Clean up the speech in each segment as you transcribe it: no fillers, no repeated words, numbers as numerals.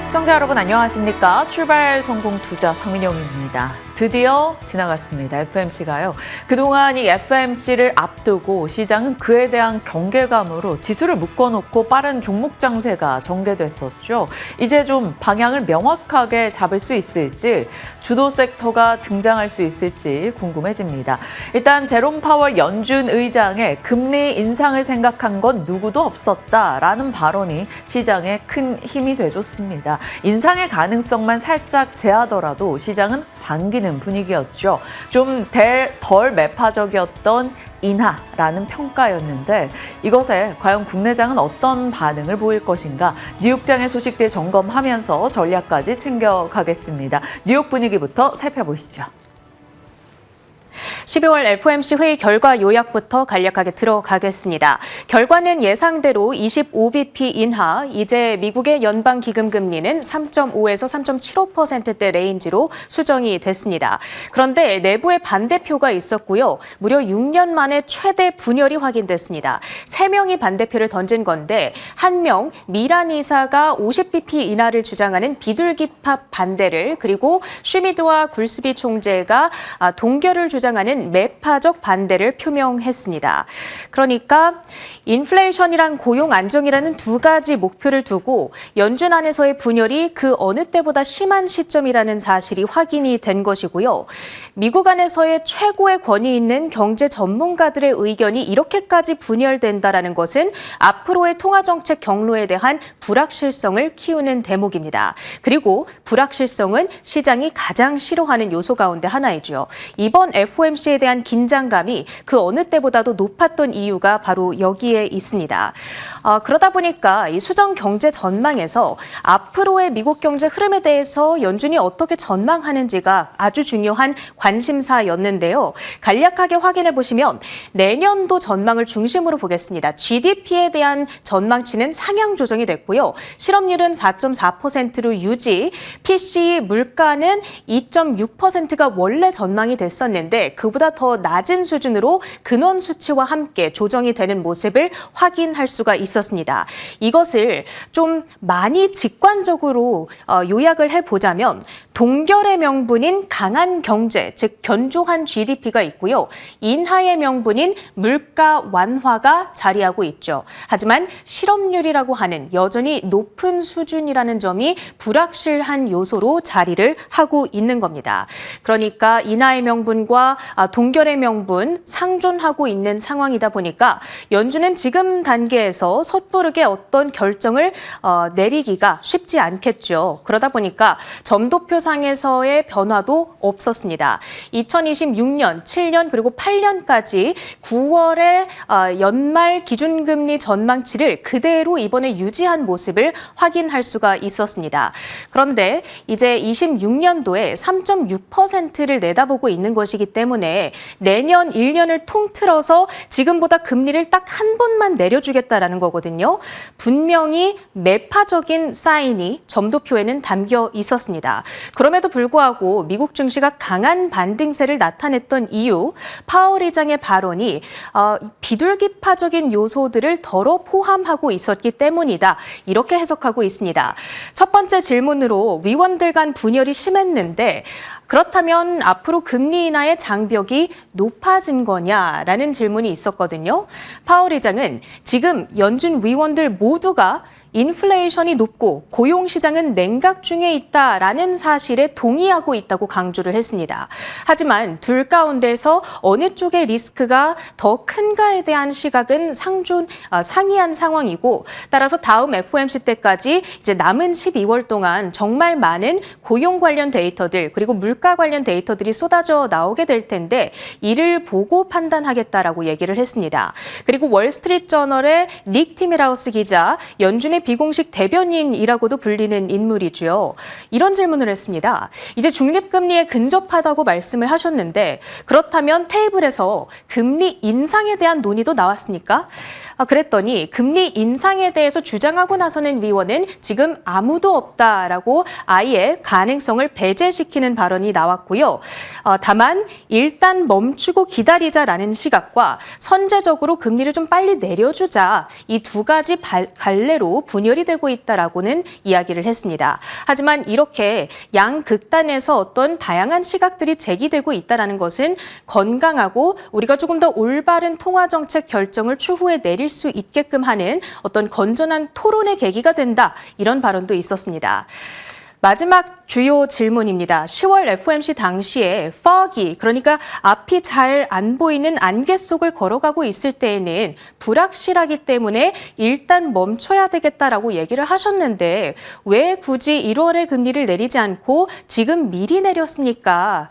시청자 여러분 안녕하십니까? 출발 성공 투자 황민영입니다. 드디어 지나갔습니다. FMC가요. 그동안 이 FMC를 앞두고 시장은 그에 대한 경계감으로 지수를 묶어놓고 빠른 종목 장세가 전개됐었죠. 이제 좀 방향을 명확하게 잡을 수 있을지, 주도 섹터가 등장할 수 있을지 궁금해집니다. 일단 제롬 파월 연준 의장의 금리 인상을 생각한 건 누구도 없었다라는 발언이 시장에 큰 힘이 돼줬습니다. 인상의 가능성만 살짝 제하더라도 시장은 반기는 분위기였죠. 좀 덜 매파적이었던 인하라는 평가였는데 이것에 과연 국내장은 어떤 반응을 보일 것인가, 뉴욕장의 소식들 점검하면서 전략까지 챙겨가겠습니다. 뉴욕 분위기부터 살펴보시죠. 12월 FOMC 회의 결과 요약부터 간략하게 들어가겠습니다. 결과는 예상대로 25bp 인하, 이제 미국의 연방기금금리는 3.5에서 3.75%대 레인지로 수정이 됐습니다. 그런데 내부에 반대표가 있었고요. 무려 6년 만에 최대 분열이 확인됐습니다. 3명이 반대표를 던진 건데, 한 명 미란 이사가 50bp 인하를 주장하는 비둘기팝 반대를, 그리고 슈미드와 굴스비 총재가 동결을 주장하는 매파적 반대를 표명했습니다. 그러니까 인플레이션이랑 고용 안정이라는 두 가지 목표를 두고 연준 안에서의 분열이 그 어느 때보다 심한 시점이라는 사실이 확인이 된 것이고요. 미국 안에서의 최고의 권위 있는 경제 전문가들의 의견이 이렇게까지 분열된다는 것은 앞으로의 통화정책 경로에 대한 불확실성을 키우는 대목입니다. 그리고 불확실성은 시장이 가장 싫어하는 요소 가운데 하나이죠. 이번 FOMC에 대한 긴장감이 그 어느 때보다도 높았던 이유가 바로 여기에 있습니다. 그러다 보니까 이 수정 경제 전망에서 앞으로의 미국 경제 흐름에 대해서 연준이 어떻게 전망하는지가 아주 중요한 관심사였는데요. 간략하게 확인해 보시면 내년도 전망을 중심으로 보겠습니다. GDP에 대한 전망치는 상향 조정이 됐고요. 실업률은 4.4%로 유지, PCE 물가는 2.6%가 원래 전망이 됐었는데 그보다 더 낮은 수준으로 근원 수치와 함께 조정이 되는 모습을 확인할 수가 있었습니다. 이것을 좀 많이 직관적으로 요약을 해보자면 동결의 명분인 강한 경제, 즉 견조한 GDP가 있고요. 인하의 명분인 물가 완화가 자리하고 있죠. 하지만 실업률이라고 하는 여전히 높은 수준이라는 점이 불확실한 요소로 자리를 하고 있는 겁니다. 그러니까 인하의 명분과 동결의 명분 상존하고 있는 상황이다 보니까 연준은 지금 단계에서 섣부르게 어떤 결정을 내리기가 쉽지 않겠죠. 그러다 보니까 점도표상에서의 변화도 없었습니다. 2026년, 7년 그리고 8년까지 9월에 연말 기준금리 전망치를 그대로 이번에 유지한 모습을 확인할 수가 있었습니다. 그런데 이제 26년도에 3.6%를 내다보고 있는 것이기 때문에 내년 1년을 통틀어서 지금보다 금리를 딱 한 번만 내려주겠다라는 거거든요. 분명히 매파적인 사인이 점도표에는 담겨 있었습니다. 그럼에도 불구하고 미국 증시가 강한 반등세를 나타냈던 이유, 파월 의장의 발언이 비둘기파적인 요소들을 덜어 포함하고 있었기 때문이다. 이렇게 해석하고 있습니다. 첫 번째 질문으로 위원들 간 분열이 심했는데 그렇다면 앞으로 금리 인하의 장벽이 높아진 거냐라는 질문이 있었거든요. 파월 의장은 지금 연준 위원들 모두가 인플레이션이 높고 고용시장은 냉각 중에 있다라는 사실에 동의하고 있다고 강조를 했습니다. 하지만 둘 가운데서 어느 쪽의 리스크가 더 큰가에 대한 시각은 상이한 상황이고, 따라서 다음 FOMC 때까지 이제 남은 12월 동안 정말 많은 고용 관련 데이터들 그리고 물가 관련 데이터들이 쏟아져 나오게 될 텐데 이를 보고 판단하겠다라고 얘기를 했습니다. 그리고 월스트리트저널의 닉 티밀하우스 기자, 연준의 비공식 대변인이라고도 불리는 인물이죠. 이런 질문을 했습니다. 이제 중립금리에 근접하다고 말씀을 하셨는데 그렇다면 테이블에서 금리 인상에 대한 논의도 나왔습니까? 그랬더니 금리 인상에 대해서 주장하고 나서는 위원은 지금 아무도 없다라고 아예 가능성을 배제시키는 발언이 나왔고요. 다만 일단 멈추고 기다리자라는 시각과 선제적으로 금리를 좀 빨리 내려주자, 이 두 가지 갈래로 분열이 되고 있다라고는 이야기를 했습니다. 하지만 이렇게 양극단에서 어떤 다양한 시각들이 제기되고 있다는 것은 건강하고 우리가 조금 더 올바른 통화정책 결정을 추후에 내릴 수 있게끔 하는 어떤 건전한 토론의 계기가 된다. 이런 발언도 있었습니다. 마지막 주요 질문입니다. 10월 FOMC 당시에 foggy, 그러니까 앞이 잘 안 보이는 안개 속을 걸어가고 있을 때에는 불확실하기 때문에 일단 멈춰야 되겠다라고 얘기를 하셨는데 왜 굳이 1월에 금리를 내리지 않고 지금 미리 내렸습니까?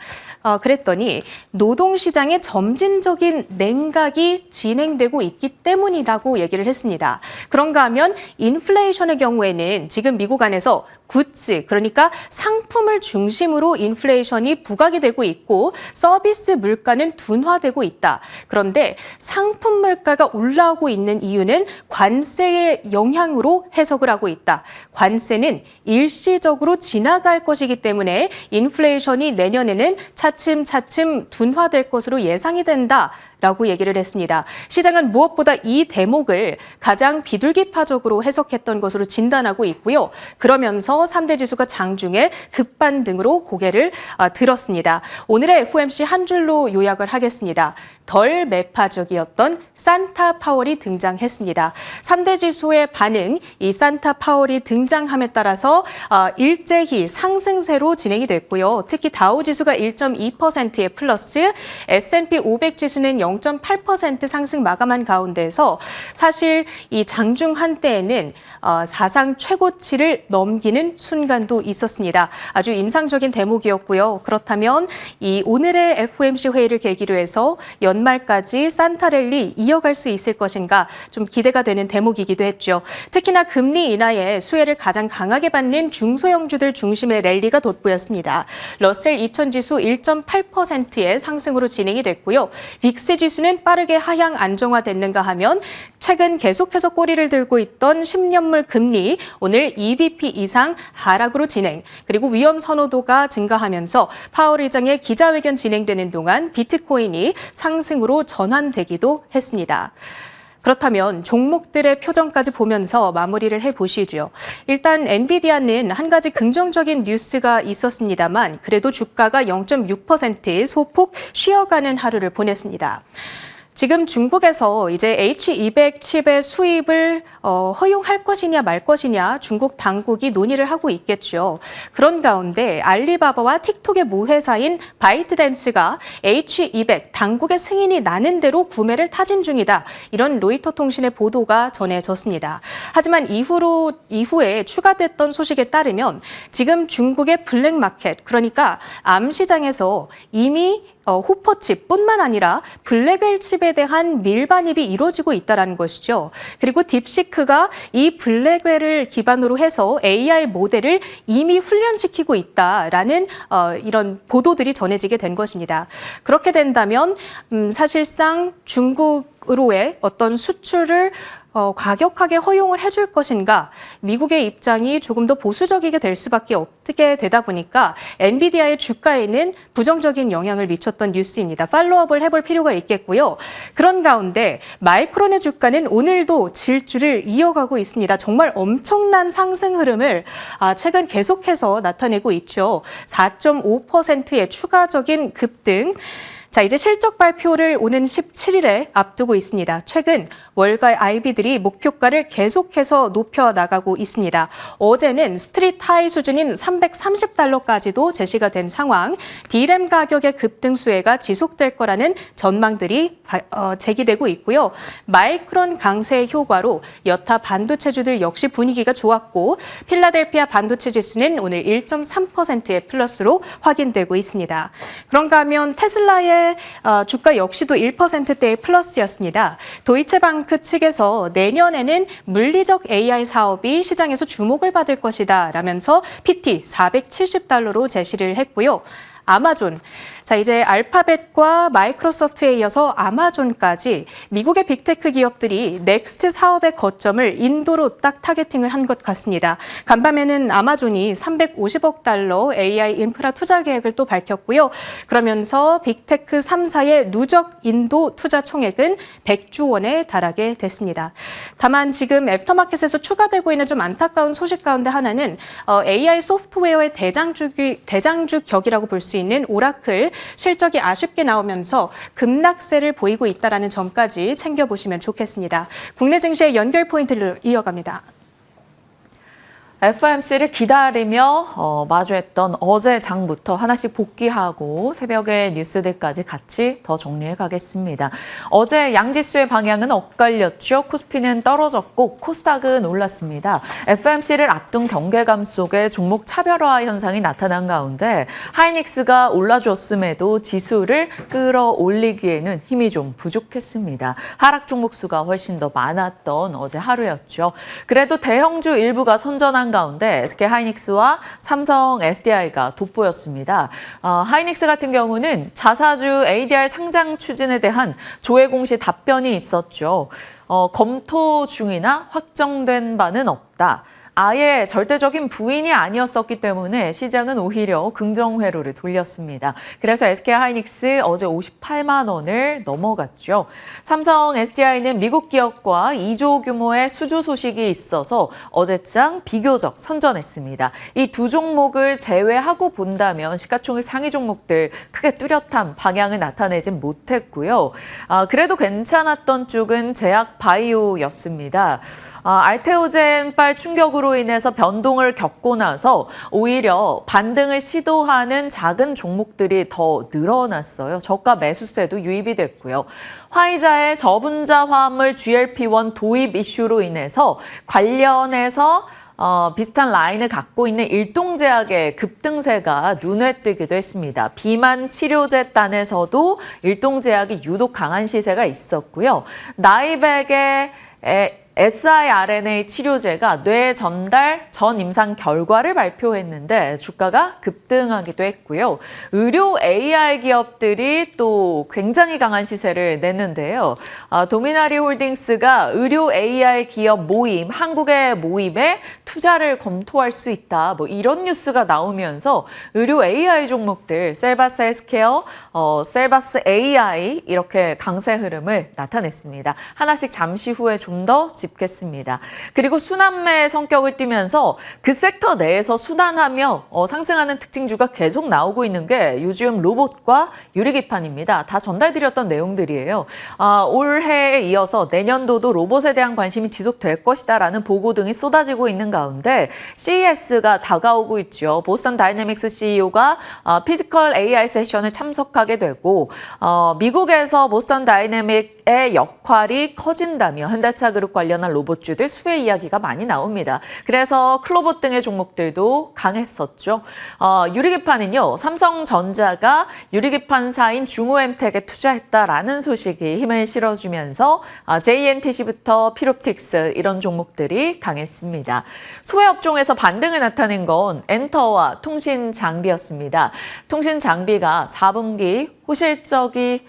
그랬더니 노동시장의 점진적인 냉각이 진행되고 있기 때문이라고 얘기를 했습니다. 그런가 하면 인플레이션의 경우에는 지금 미국 안에서 굿즈, 그러니까 상품을 중심으로 인플레이션이 부각이 되고 있고 서비스 물가는 둔화되고 있다. 그런데 상품 물가가 올라오고 있는 이유는 관세의 영향으로 해석을 하고 있다. 관세는 일시적으로 지나갈 것이기 때문에 인플레이션이 내년에는 차츰차츰 둔화될 것으로 예상이 된다. 라고 얘기를 했습니다. 시장은 무엇보다 이 대목을 가장 비둘기파적으로 해석했던 것으로 진단하고 있고요. 그러면서 3대 지수가 장중에 급반등으로 고개를 들었습니다. 오늘의 FOMC 한 줄로 요약을 하겠습니다. 덜 매파적이었던 산타 파월이 등장했습니다. 3대 지수의 반응, 이 산타 파월이 등장함에 따라서 일제히 상승세로 진행이 됐고요. 특히 다우 지수가 1.2%의 플러스, S&P 500 지수는 0.8% 상승 마감한 가운데서 사실 이 장중 한때에는 사상 최고치를 넘기는 순간도 있었습니다. 아주 인상적인 대목이었고요. 그렇다면 이 오늘의 FOMC 회의를 계기로 해서 연말까지 산타랠리 이어갈 수 있을 것인가 좀 기대가 되는 대목이기도 했죠. 특히나 금리 인하의 수혜를 가장 강하게 받는 중소형주들 중심의 랠리가 돋보였습니다. 러셀 2000 지수 1.8%의 상승으로 진행이 됐고요. 빅스 지수는 빠르게 하향 안정화됐는가 하면 최근 계속해서 꼬리를 들고 있던 10년물 금리 오늘 2bp 이상 하락으로 진행, 그리고 위험 선호도가 증가하면서 파월 의장의 기자회견 진행되는 동안 비트코인이 상승으로 전환되기도 했습니다. 그렇다면 종목들의 표정까지 보면서 마무리를 해보시죠. 일단 엔비디아는 한 가지 긍정적인 뉴스가 있었습니다만 그래도 주가가 0.6% 소폭 쉬어가는 하루를 보냈습니다. 지금 중국에서 이제 H200 칩의 수입을 허용할 것이냐 말 것이냐 중국 당국이 논의를 하고 있겠죠. 그런 가운데 알리바바와 틱톡의 모회사인 바이트댄스가 H200 당국의 승인이 나는 대로 구매를 타진 중이다. 이런 로이터 통신의 보도가 전해졌습니다. 하지만 이후에 추가됐던 소식에 따르면 지금 중국의 블랙마켓, 그러니까 암시장에서 이미 호퍼칩뿐만 아니라 블랙웰 칩에 대한 밀반입이 이루어지고 있다는 것이죠. 그리고 딥시크가 이 블랙웰을 기반으로 해서 AI 모델을 이미 훈련시키고 있다라는 이런 보도들이 전해지게 된 것입니다. 그렇게 된다면 사실상 중국으로의 어떤 수출을 과격하게 허용을 해줄 것인가, 미국의 입장이 조금 더 보수적이게 될 수밖에 없게 되다 보니까 엔비디아의 주가에는 부정적인 영향을 미쳤던 뉴스입니다. 팔로우업을 해볼 필요가 있겠고요. 그런 가운데 마이크론의 주가는 오늘도 질주를 이어가고 있습니다. 정말 엄청난 상승 흐름을 최근 계속해서 나타내고 있죠. 4.5%의 추가적인 급등. 자, 이제 실적 발표를 오는 17일에 앞두고 있습니다. 최근 월가의 IB들이 목표가를 계속해서 높여나가고 있습니다. 어제는 스트릿 하이 수준인 $330까지도 제시가 된 상황, D램 가격의 급등 수혜가 지속될 거라는 전망들이 제기되고 있고요. 마이크론 강세 효과로 여타 반도체주들 역시 분위기가 좋았고 필라델피아 반도체 지수는 오늘 1.3%의 플러스로 확인되고 있습니다. 그런가 하면 테슬라의 주가 역시도 1%대의 플러스였습니다. 도이체방크 측에서 내년에는 물리적 AI 사업이 시장에서 주목을 받을 것이다 라면서 PT $470로 제시를 했고요. 아마존. 자, 이제 알파벳과 마이크로소프트에 이어서 아마존까지 미국의 빅테크 기업들이 넥스트 사업의 거점을 인도로 딱 타겟팅을 한 것 같습니다. 간밤에는 아마존이 350억 달러 AI 인프라 투자 계획을 또 밝혔고요. 그러면서 빅테크 3사의 누적 인도 투자 총액은 100조 원에 달하게 됐습니다. 다만 지금 애프터마켓에서 추가되고 있는 좀 안타까운 소식 가운데 하나는 AI 소프트웨어의 대장주 격이라고 볼 수 있는 오라클 실적이 아쉽게 나오면서 급락세를 보이고 있다는 점까지 챙겨보시면 좋겠습니다. 국내 증시의 연결 포인트를 이어갑니다. FOMC를 기다리며 마주했던 어제 장부터 하나씩 복귀하고 새벽의 뉴스들까지 같이 더 정리해 가겠습니다. 어제 양지수의 방향은 엇갈렸죠. 코스피는 떨어졌고 코스닥은 올랐습니다. FOMC를 앞둔 경계감 속에 종목 차별화 현상이 나타난 가운데 하이닉스가 올라줬음에도 지수를 끌어올리기에는 힘이 좀 부족했습니다. 하락 종목 수가 훨씬 더 많았던 어제 하루였죠. 그래도 대형주 일부가 선전한 가운데 SK 하이닉스와 삼성 SDI가 돋보였습니다. 하이닉스 같은 경우는 자사주 ADR 상장 추진에 대한 조회 공시 답변이 있었죠. 검토 중이나 확정된 바는 없다. 아예 절대적인 부인이 아니었었기 때문에 시장은 오히려 긍정 회로를 돌렸습니다. 그래서 SK 하이닉스 어제 58만 원을 넘어갔죠. 삼성 SDI는 미국 기업과 2조 규모의 수주 소식이 있어서 어제장 비교적 선전했습니다. 이 두 종목을 제외하고 본다면 시가총액 상위 종목들 크게 뚜렷한 방향을 나타내진 못했고요. 그래도 괜찮았던 쪽은 제약 바이오였습니다. 알테오젠발 충격으로 인해서 변동을 겪고 나서 오히려 반등을 시도하는 작은 종목들이 더 늘어났어요. 저가 매수세도 유입이 됐고요. 화이자의 저분자 화합물 GLP-1 도입 이슈로 인해서 관련해서 비슷한 라인을 갖고 있는 일동제약의 급등세가 눈에 띄기도 했습니다. 비만 치료제 단에서도 일동제약이 유독 강한 시세가 있었고요. 나이백의 siRNA 치료제가 뇌 전달 전 임상 결과를 발표했는데 주가가 급등하기도 했고요. 의료 AI 기업들이 또 굉장히 강한 시세를 냈는데요. 도미나리 홀딩스가 의료 AI 기업 모임, 한국의 모임에 투자를 검토할 수 있다. 뭐 이런 뉴스가 나오면서 의료 AI 종목들, 셀바스 헬스케어, 셀바스 AI 이렇게 강세 흐름을 나타냈습니다. 하나씩 잠시 후에 좀 더 짚겠습니다. 그리고 순환매의 성격을 띠면서 그 섹터 내에서 순환하며 상승하는 특징주가 계속 나오고 있는 게 요즘 로봇과 유리기판입니다. 다 전달드렸던 내용들이에요. 올해에 이어서 내년도도 로봇에 대한 관심이 지속될 것이다라는 보고 등이 쏟아지고 있는 가운데 CES가 다가오고 있죠. 보스턴 다이내믹스 CEO가 피지컬 AI 세션에 참석하게 되고 미국에서 보스턴 다이내믹의 역할이 커진다며 현대차 그룹 관련한 로봇주들 수혜 이야기가 많이 나옵니다. 그래서 클로봇 등의 종목들도 강했었죠. 유리기판은요. 삼성전자가 유리기판사인 중후엠텍에 투자했다라는 소식이 힘을 실어주면서 JNTC부터 피롭틱스 이런 종목들이 강했습니다. 소외업종에서 반등을 나타낸 건 엔터와 통신장비였습니다. 통신장비가 4분기 호실적이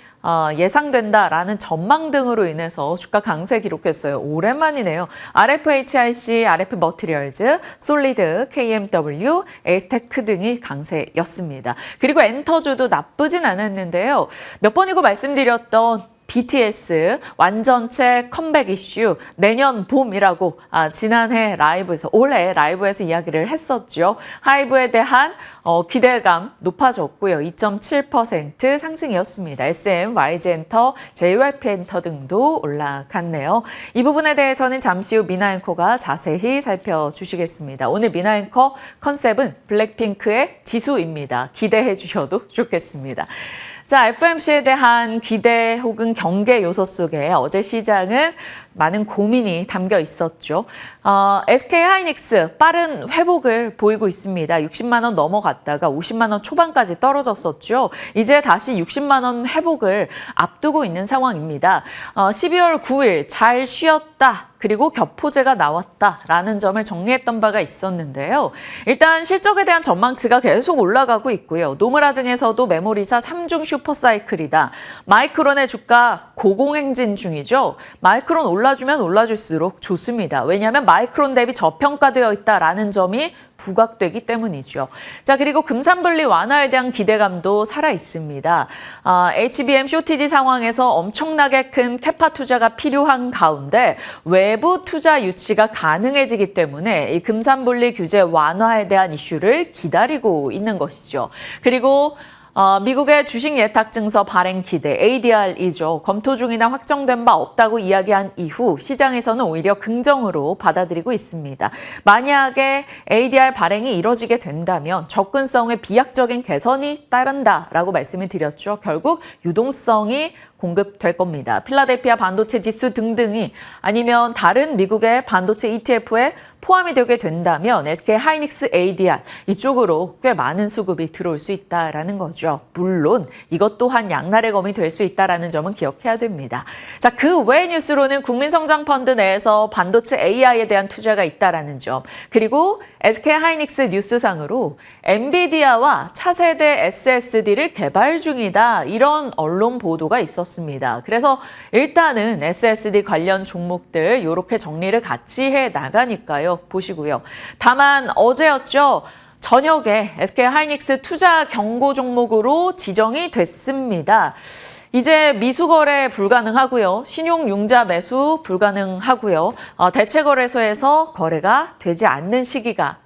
예상된다라는 전망 등으로 인해서 주가 강세 기록했어요. 오랜만이네요. RFHIC, RF머티리얼즈, 솔리드, KMW, 에이스테크 등이 강세였습니다. 그리고 엔터주도 나쁘진 않았는데요. 몇 번이고 말씀드렸던 BTS 완전체 컴백 이슈 내년 봄이라고 지난해 라이브에서 올해 라이브에서 이야기를 했었죠. 하이브에 대한 기대감 높아졌고요. 2.7% 상승이었습니다. SM, YG엔터, JYP엔터 등도 올라갔네요. 이 부분에 대해서는 잠시 후 미나앵커가 자세히 살펴주시겠습니다. 오늘 미나앵커 컨셉은 블랙핑크의 지수입니다. 기대해 주셔도 좋겠습니다. 자, FOMC에 대한 기대 혹은 경계 요소 속에 어제 시장은 많은 고민이 담겨 있었죠. SK 하이닉스 빠른 회복을 보이고 있습니다. 60만 원 넘어갔다가 50만 원 초반까지 떨어졌었죠. 이제 다시 60만 원 회복을 앞두고 있는 상황입니다. 12월 9일 잘 쉬었다. 그리고 겹호재가 나왔다라는 점을 정리했던 바가 있었는데요. 일단 실적에 대한 전망치가 계속 올라가고 있고요. 노무라 등에서도 메모리사 3중 슈퍼사이클이다. 마이크론의 주가 고공행진 중이죠. 마이크론 올라주면 올라줄수록 좋습니다. 왜냐하면 마이크론 대비 저평가되어 있다라는 점이 부각되기 때문이죠. 자, 그리고 금산분리 완화에 대한 기대감도 살아 있습니다. HBM 쇼티지 상황에서 엄청나게 큰 캐파 투자가 필요한 가운데 외부 투자 유치가 가능해지기 때문에 이 금산분리 규제 완화에 대한 이슈를 기다리고 있는 것이죠. 그리고 미국의 주식 예탁 증서 발행 기대 ADR이죠. 검토 중이나 확정된 바 없다고 이야기한 이후 시장에서는 오히려 긍정으로 받아들이고 있습니다. 만약에 ADR 발행이 이뤄지게 된다면 접근성의 비약적인 개선이 따른다라고 말씀을 드렸죠. 결국 유동성이 공급될 겁니다. 필라델피아 반도체 지수 등등이 아니면 다른 미국의 반도체 ETF에 포함이 되게 된다면 SK 하이닉스 ADR 이쪽으로 꽤 많은 수급이 들어올 수 있다라는 거죠. 물론 이것 또한 양날의 검이 될 수 있다라는 점은 기억해야 됩니다. 자, 그 외 뉴스로는 국민성장펀드 내에서 반도체 AI에 대한 투자가 있다라는 점, 그리고 SK 하이닉스 뉴스상으로 엔비디아와 차세대 SSD를 개발 중이다, 이런 언론 보도가 있었습니다. 그래서 일단은 SSD 관련 종목들 이렇게 정리를 같이 해 나가니까요. 보시고요. 다만 어제였죠. 저녁에 SK 하이닉스 투자 경고 종목으로 지정이 됐습니다. 이제 미수거래 불가능하고요. 신용융자 매수 불가능하고요. 대체거래소에서 거래가 되지 않는 시기가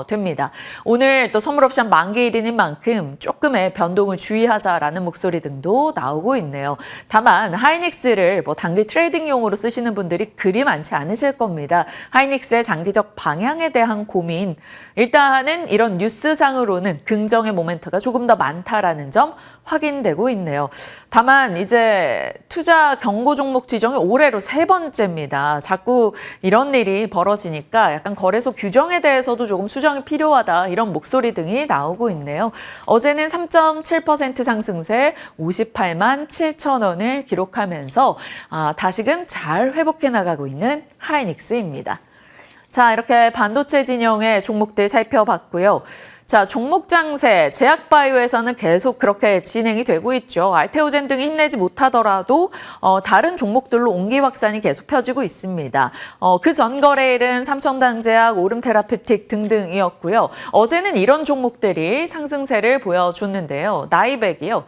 됩니다. 오늘 또 선물옵션 만기일인 만큼 조금의 변동을 주의하자라는 목소리 등도 나오고 있네요. 다만 하이닉스를 단기 트레이딩용으로 쓰시는 분들이 그리 많지 않으실 겁니다. 하이닉스의 장기적 방향에 대한 고민, 일단은 이런 뉴스상으로는 긍정의 모멘트가 조금 더 많다라는 점 확인되고 있네요. 다만 이제 투자 경고 종목 지정이 올해로 3번째입니다. 자꾸 이런 일이 벌어지니까 약간 거래소 규정에 대해서도 조금 수정이 필요하다, 이런 목소리 등이 나오고 있네요. 어제는 3.7% 상승세 58만 7천 원을 기록하면서 다시금 잘 회복해 나가고 있는 하이닉스입니다. 자, 이렇게 반도체 진영의 종목들 살펴봤고요. 자, 종목 장세, 제약바이오에서는 계속 그렇게 진행이 되고 있죠. 알테오젠 등이 힘내지 못하더라도 다른 종목들로 옹기 확산이 계속 펴지고 있습니다. 그 전 거래일은 삼천당제약, 오름테라피틱 등등이었고요. 어제는 이런 종목들이 상승세를 보여줬는데요. 나이백이요.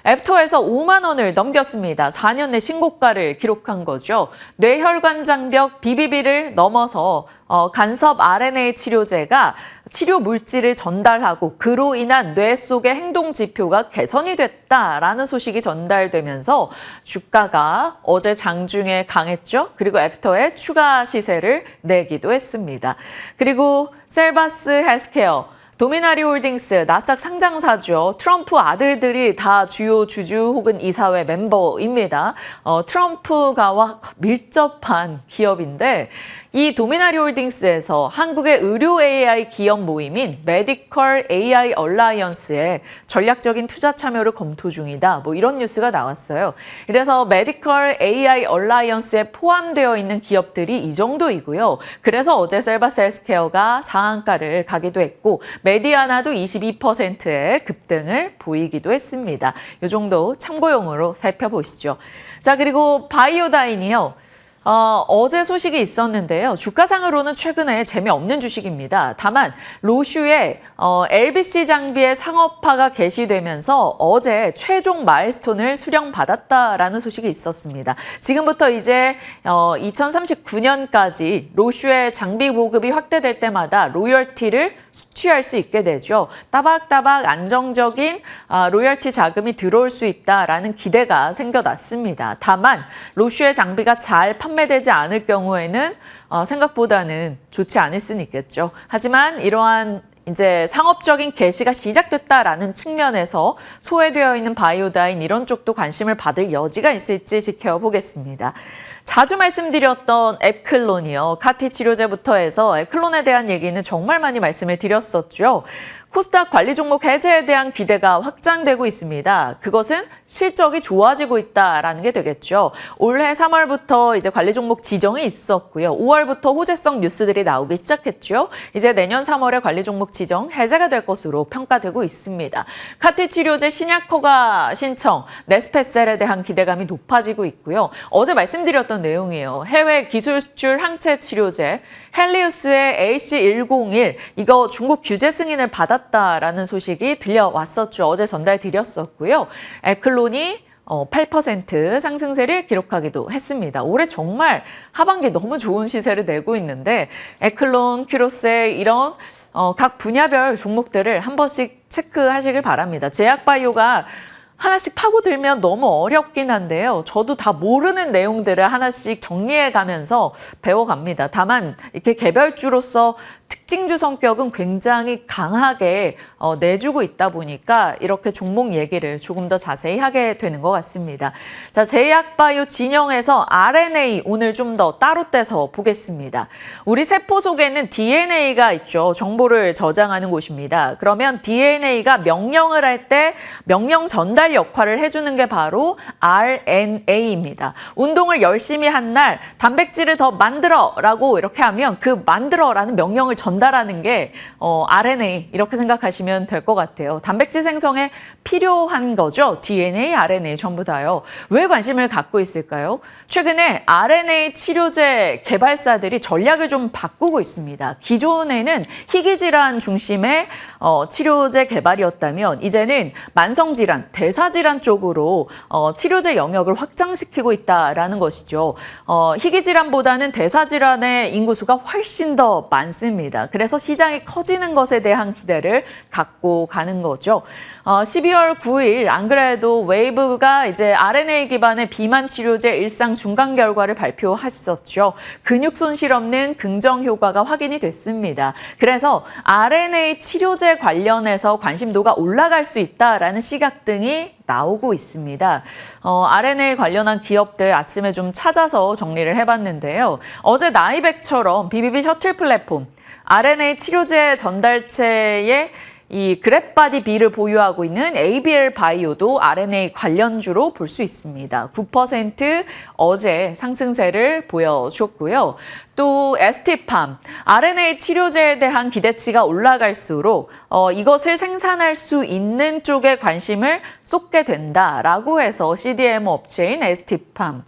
앱토에서 5만 원을 넘겼습니다. 4년 내 신고가를 기록한 거죠. 뇌혈관 장벽 BBB를 넘어서 간섭 RNA 치료제가 치료 물질을 전달하고 그로 인한 뇌 속의 행동 지표가 개선이 됐다라는 소식이 전달되면서 주가가 어제 장중에 강했죠. 그리고 애프터에 추가 시세를 내기도 했습니다. 그리고 셀바스 헬스케어, 도미나리 홀딩스, 나스닥 상장사죠. 트럼프 아들들이 다 주요 주주 혹은 이사회 멤버입니다. 트럼프가와 밀접한 기업인데 이 도미나리 홀딩스에서 한국의 의료 AI 기업 모임인 메디컬 AI 얼라이언스에 전략적인 투자 참여를 검토 중이다. 이런 뉴스가 나왔어요. 그래서 메디컬 AI 얼라이언스에 포함되어 있는 기업들이 이 정도이고요. 그래서 어제 셀바스 헬스케어가 상한가를 가기도 했고 메디아나도 22%의 급등을 보이기도 했습니다. 이 정도 참고용으로 살펴보시죠. 자, 그리고 바이오다인이요. 어제 소식이 있었는데요. 주가상으로는 최근에 재미없는 주식입니다. 다만 로슈의 LBC 장비의 상업화가 개시되면서 어제 최종 마일스톤을 수령받았다라는 소식이 있었습니다. 지금부터 이제 2039년까지 로슈의 장비 보급이 확대될 때마다 로열티를 수취할 수 있게 되죠. 따박따박 안정적인 로열티 자금이 들어올 수 있다라는 기대가 생겨났습니다. 다만 로슈의 장비가 잘 판매되지 않을 경우에는 생각보다는 좋지 않을 수는 있겠죠. 하지만 이러한 이제 상업적인 개시가 시작됐다라는 측면에서 소외되어 있는 바이오다인 이런 쪽도 관심을 받을 여지가 있을지 지켜보겠습니다. 자주 말씀드렸던 앱클론이요. 카티 치료제부터 해서 앱클론에 대한 얘기는 정말 많이 말씀을 드렸었죠. 코스닥 관리 종목 해제에 대한 기대가 확장되고 있습니다. 그것은 실적이 좋아지고 있다라는 게 되겠죠. 올해 3월부터 이제 관리 종목 지정이 있었고요. 5월부터 호재성 뉴스들이 나오기 시작했죠. 이제 내년 3월에 관리 종목 지정 해제가 될 것으로 평가되고 있습니다. 카티 치료제 신약 허가 신청, 네스페셀에 대한 기대감이 높아지고 있고요. 어제 말씀드렸던 내용이에요. 해외 기술 수출 항체 치료제 헬리우스의 AC101 이거 중국 규제 승인을 받았다라는 소식이 들려왔었죠. 어제 전달드렸었고요. 앱클론이 8% 상승세를 기록하기도 했습니다. 올해 정말 하반기 너무 좋은 시세를 내고 있는데 앱클론, 큐로셀 이런 각 분야별 종목들을 한 번씩 체크하시길 바랍니다. 제약바이오가 하나씩 파고들면 너무 어렵긴 한데요. 저도 다 모르는 내용들을 하나씩 정리해가면서 배워갑니다. 다만 이렇게 개별주로서 특징주 성격은 굉장히 강하게 내주고 있다 보니까 이렇게 종목 얘기를 조금 더 자세히 하게 되는 것 같습니다. 자, 제약바이오 진영에서 RNA 오늘 좀 더 따로 떼서 보겠습니다. 우리 세포 속에는 DNA가 있죠. 정보를 저장하는 곳입니다. 그러면 DNA가 명령을 할 때 명령 전달 역할을 해주는 게 바로 RNA입니다. 운동을 열심히 한 날 단백질을 더 만들어라고 이렇게 하면 그 만들어라는 명령을 전달하는 게 RNA 이렇게 생각하시면 될 것 같아요. 단백질 생성에 필요한 거죠. DNA, RNA 전부 다요. 왜 관심을 갖고 있을까요? 최근에 RNA 치료제 개발사들이 전략을 좀 바꾸고 있습니다. 기존에는 희귀질환 중심의 치료제 개발이었다면 이제는 만성질환, 대사질환 쪽으로 치료제 영역을 확장시키고 있다라는 것이죠. 희귀질환보다는 대사질환의 인구수가 훨씬 더 많습니다. 그래서 시장이 커지는 것에 대한 기대를 갖고 가는 거죠. 12월 9일 안 그래도 웨이브가 이제 RNA 기반의 비만 치료제 일상 중간 결과를 발표했었죠. 근육 손실 없는 긍정 효과가 확인이 됐습니다. 그래서 RNA 치료제 관련해서 관심도가 올라갈 수 있다라는 시각 등이 나오고 있습니다. RNA 관련한 기업들 아침에 좀 찾아서 정리를 해봤는데요. 어제 나이백처럼 BBB 셔틀 플랫폼, RNA 치료제 전달체의 이 그랩바디 B를 보유하고 있는 ABL 바이오도 RNA 관련주로 볼 수 있습니다. 9% 어제 상승세를 보여줬고요. 또 ST팜, RNA 치료제에 대한 기대치가 올라갈수록 이것을 생산할 수 있는 쪽에 관심을 쏟게 된다라고 해서 CDMO 업체인 ST팜,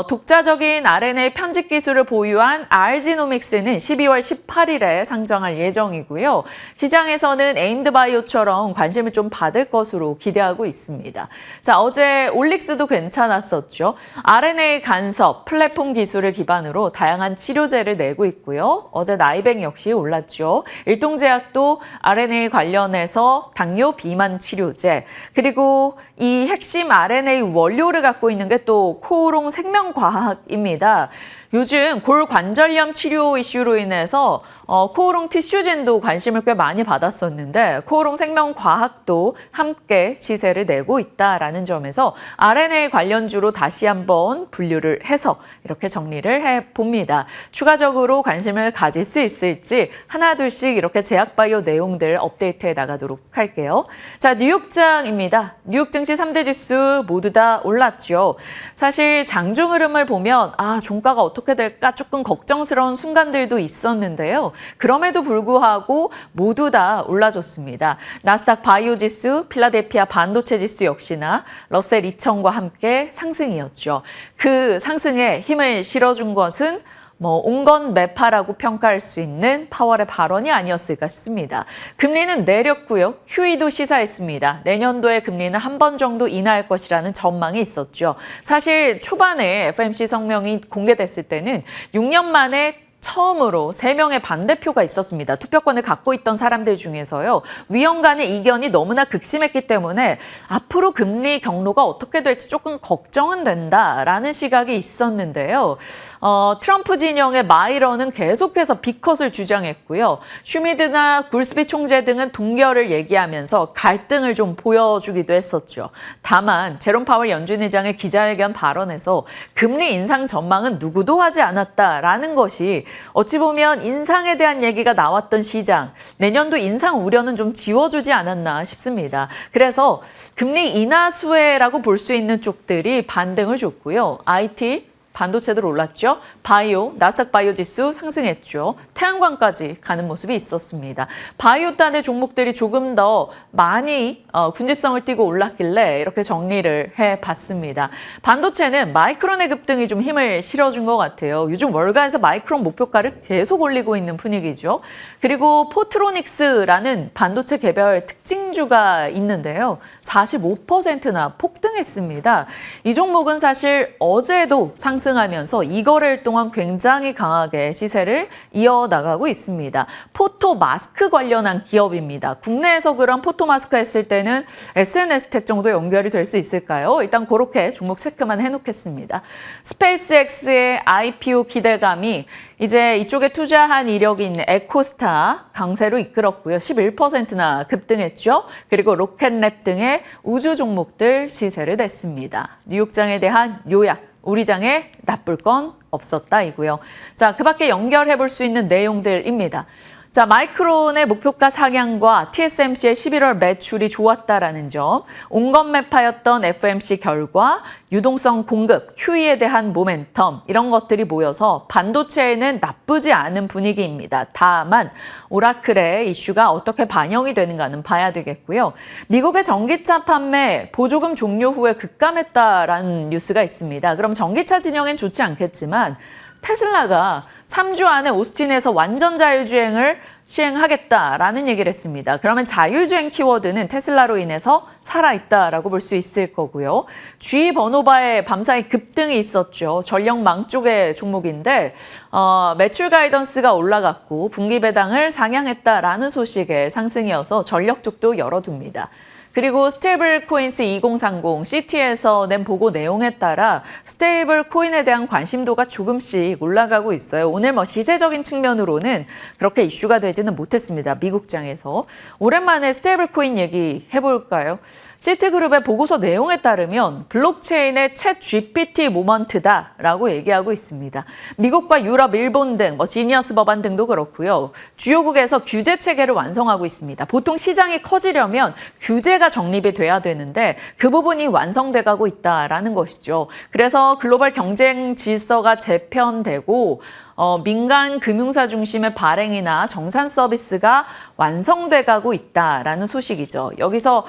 독자적인 RNA 편집 기술을 보유한 RG노믹스는 12월 18일에 상장할 예정이고요. 시장에서는 에임드바이오처럼 관심을 좀 받을 것으로 기대하고 있습니다. 자, 어제 올릭스도 괜찮았었죠. RNA 간섭 플랫폼 기술을 기반으로 다양한 치료제를 내고 있고요. 어제 나이백 역시 올랐죠. 일동제약도 RNA 관련해서 당뇨 비만 치료제, 그리고 이 핵심 RNA 원료를 갖고 있는 게 또 코오롱 생명과학입니다. 요즘 골관절염 치료 이슈로 인해서 코오롱 티슈젠도 관심을 꽤 많이 받았었는데 코오롱 생명과학도 함께 시세를 내고 있다라는 점에서 RNA 관련주로 다시 한번 분류를 해서 이렇게 정리를 해봅니다. 추가적으로 관심을 가질 수 있을지 하나 둘씩 이렇게 제약바이오 내용들 업데이트해 나가도록 할게요. 자, 뉴욕장입니다. 뉴욕 증시 3대 지수 모두 다 올랐죠. 사실 장중 흐름을 보면 종가가 어떻게 될까 조금 걱정스러운 순간들도 있었는데요. 그럼에도 불구하고 모두 다 올라줬습니다. 나스닥 바이오 지수, 필라델피아 반도체 지수 역시나 러셀 2000과 함께 상승이었죠. 그 상승에 힘을 실어준 것은 온건 매파라고 평가할 수 있는 파월의 발언이 아니었을까 싶습니다. 금리는 내렸고요. QE도 시사했습니다. 내년도에 금리는 한 번 정도 인하할 것이라는 전망이 있었죠. 사실 초반에 FOMC 성명이 공개됐을 때는 6년 만에 처음으로 3명의 반대표가 있었습니다. 투표권을 갖고 있던 사람들 중에서요. 위원 간의 이견이 너무나 극심했기 때문에 앞으로 금리 경로가 어떻게 될지 조금 걱정은 된다라는 시각이 있었는데요. 트럼프 진영의 마이런은 계속해서 B컷을 주장했고요. 슈미드나 굴스비 총재 등은 동결을 얘기하면서 갈등을 좀 보여주기도 했었죠. 다만 제롬 파월 연준 의장의 기자회견 발언에서 금리 인상 전망은 누구도 하지 않았다라는 것이 어찌 보면 인상에 대한 얘기가 나왔던 시장, 내년도 인상 우려는 좀 지워주지 않았나 싶습니다. 그래서 금리 인하 수혜라고 볼 수 있는 쪽들이 반등을 줬고요. IT, 반도체들 올랐죠. 바이오, 나스닥 바이오 지수 상승했죠. 태양광까지 가는 모습이 있었습니다. 바이오단의 종목들이 조금 더 많이 군집성을 띠고 올랐길래 이렇게 정리를 해봤습니다. 반도체는 마이크론의 급등이 좀 힘을 실어준 것 같아요. 요즘 월가에서 마이크론 목표가를 계속 올리고 있는 분위기죠. 그리고 포트로닉스라는 반도체 개별 특징주가 있는데요. 45%나 폭등했습니다. 이 종목은 사실 어제도 상승하면서 2거래일 동안 굉장히 강하게 시세를 이어나가고 있습니다. 포토 마스크 관련한 기업입니다. 국내에서 그런 포토 마스크 했을 때는 SNS 텍 정도 연결이 될 수 있을까요? 일단 그렇게 종목 체크만 해놓겠습니다. 스페이스X의 IPO 기대감이 이제 이쪽에 투자한 이력이 있는 에코스타 강세로 이끌었고요. 11%나 급등했죠. 그리고 로켓랩 등의 우주 종목들 시세를 냈습니다. 뉴욕장에 대한 요약. 우리 장에 나쁠 건 없었다이고요. 자, 그 밖에 연결해 볼 수 있는 내용들입니다. 자, 마이크론의 목표가 상향과 TSMC의 11월 매출이 좋았다라는 점, 온건 매파였던 FMC 결과, 유동성 공급, QE에 대한 모멘텀 이런 것들이 모여서 반도체에는 나쁘지 않은 분위기입니다. 다만 오라클의 이슈가 어떻게 반영이 되는가는 봐야 되겠고요. 미국의 전기차 판매 보조금 종료 후에 급감했다라는 뉴스가 있습니다. 그럼 전기차 진영엔 좋지 않겠지만 테슬라가 3주 안에 오스틴에서 완전 자율주행을 시행하겠다라는 얘기를 했습니다. 그러면 자율주행 키워드는 테슬라로 인해서 살아있다라고 볼 수 있을 거고요. G 버노바의 밤사이 급등이 있었죠. 전력망 쪽의 종목인데 매출 가이던스가 올라갔고 분기 배당을 상향했다라는 소식의 상승이어서 전력 쪽도 열어둡니다. 그리고 스테이블 코인스 2030 CT에서 낸 보고 내용에 따라 스테이블 코인에 대한 관심도가 조금씩 올라가고 있어요. 오늘 시세적인 측면으로는 그렇게 이슈가 되지는 못했습니다. 미국장에서. 오랜만에 스테이블 코인 얘기 해볼까요? 시트그룹의 보고서 내용에 따르면 블록체인의 챗 GPT 모먼트다라고 얘기하고 있습니다. 미국과 유럽, 일본 등 지니어스 법안 등도 그렇고요. 주요국에서 규제 체계를 완성하고 있습니다. 보통 시장이 커지려면 규제가 정립이 돼야 되는데 그 부분이 완성돼가고 있다라는 것이죠. 그래서 글로벌 경쟁 질서가 재편되고 민간 금융사 중심의 발행이나 정산 서비스가 완성돼가고 있다라는 소식이죠. 여기서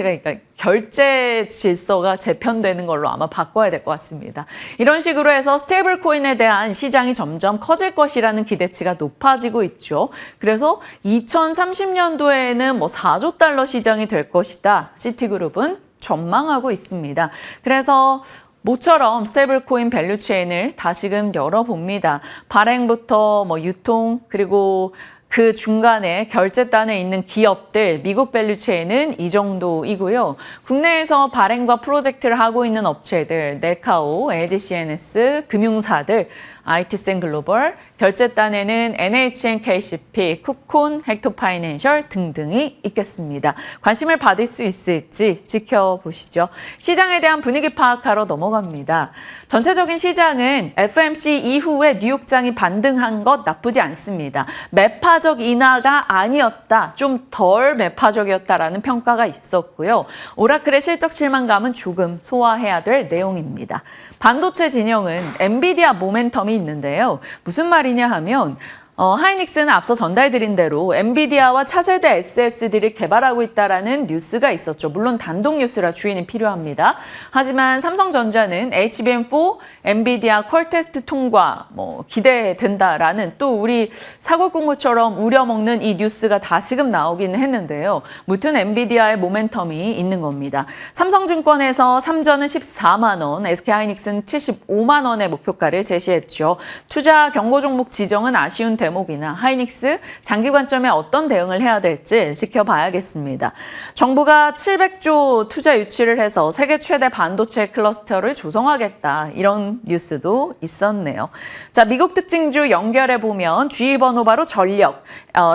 그러니까 결제 질서가 재편되는 걸로 아마 바꿔야 될 것 같습니다. 이런 식으로 해서 스테이블 코인에 대한 시장이 점점 커질 것이라는 기대치가 높아지고 있죠. 그래서 2030년도에는 4조 달러 시장이 될 것이다. 시티그룹은 전망하고 있습니다. 그래서 모처럼 스테이블 코인 밸류체인을 다시금 열어봅니다. 발행부터 유통 그리고 그 중간에 결제단에 있는 기업들, 미국 밸류체인은 이 정도이고요. 국내에서 발행과 프로젝트를 하고 있는 업체들, 네카오, LGCNS, 금융사들, IT센 글로벌, 결제단에는 NHN KCP, 쿠콘, 헥토파이낸셜 등등이 있겠습니다. 관심을 받을 수 있을지 지켜보시죠. 시장에 대한 분위기 파악하러 넘어갑니다. 전체적인 시장은 FMC 이후에 뉴욕장이 반등한 것 나쁘지 않습니다. 매파적 인하가 아니었다, 좀 덜 매파적이었다라는 평가가 있었고요. 오라클의 실적 실망감은 조금 소화해야 될 내용입니다. 반도체 진영은 엔비디아 모멘텀이 있는데요. 무슨 말이냐 하면 하이닉스는 앞서 전달드린 대로 엔비디아와 차세대 SSD를 개발하고 있다라는 뉴스가 있었죠. 물론 단독 뉴스라 주의는 필요합니다. 하지만 삼성전자는 HBM4 엔비디아 퀄 테스트 통과 기대된다라는 또 우리 사골국물처럼 우려먹는 이 뉴스가 다시금 나오긴 했는데요. 무튼 엔비디아의 모멘텀이 있는 겁니다. 삼성증권에서 삼전은 14만 원, SK하이닉스는 75만 원의 목표가를 제시했죠. 투자 경고 종목 지정은 아쉬운 대목이나 하이닉스 장기 관점에 어떤 대응을 해야 될지 지켜봐야겠습니다. 정부가 700조 투자 유치를 해서 세계 최대 반도체 클러스터를 조성하겠다. 이런 뉴스도 있었네요. 자, 미국 특징주 연결해 보면 G 번호 바로 전력,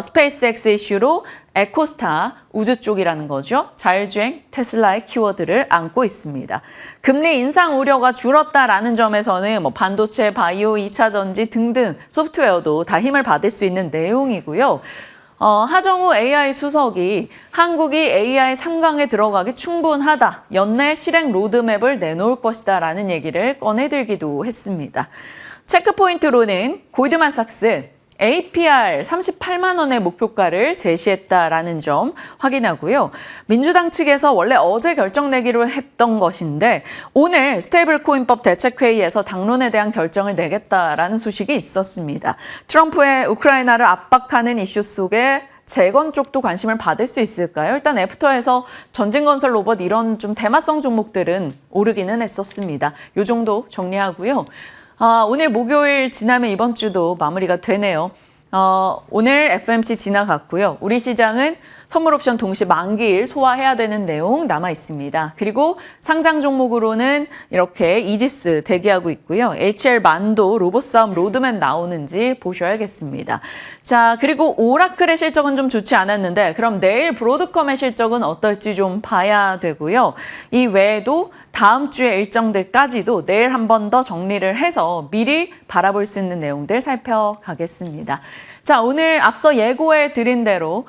스페이스X 이슈로 에코스타 우주 쪽이라는 거죠. 자율주행 테슬라의 키워드를 안고 있습니다. 금리 인상 우려가 줄었다라는 점에서는 반도체, 바이오, 2차 전지 등등 소프트웨어도 다 힘을 받을 수 있는 내용이고요. 하정우 AI 수석이 한국이 AI 3강에 들어가기 충분하다. 연내 실행 로드맵을 내놓을 것이다라는 얘기를 꺼내들기도 했습니다. 체크포인트로는 골드만삭스 APR 38만 원의 목표가를 제시했다라는 점 확인하고요. 민주당 측에서 원래 어제 결정 내기로 했던 것인데 오늘 스테이블코인법 대책회의에서 당론에 대한 결정을 내겠다라는 소식이 있었습니다. 트럼프의 우크라이나를 압박하는 이슈 속에 재건 쪽도 관심을 받을 수 있을까요? 일단 애프터에서 전진건설 로봇 이런 좀 대마성 종목들은 오르기는 했었습니다. 이 정도 정리하고요. 오늘 목요일 지나면 이번 주도 마무리가 되네요. 오늘 FMC 지나갔고요. 우리 시장은 선물 옵션 동시 만기일 소화해야 되는 내용 남아 있습니다. 그리고 상장 종목으로는 이렇게 이지스 대기하고 있고요. HL 만도 로봇 싸움 로드맵 나오는지 보셔야겠습니다. 자, 그리고 오라클의 실적은 좀 좋지 않았는데 그럼 내일 브로드컴의 실적은 어떨지 좀 봐야 되고요. 이 외에도 다음 주의 일정들까지도 내일 한 번 더 정리를 해서 미리 바라볼 수 있는 내용들 살펴가겠습니다. 자, 오늘 앞서 예고해 드린 대로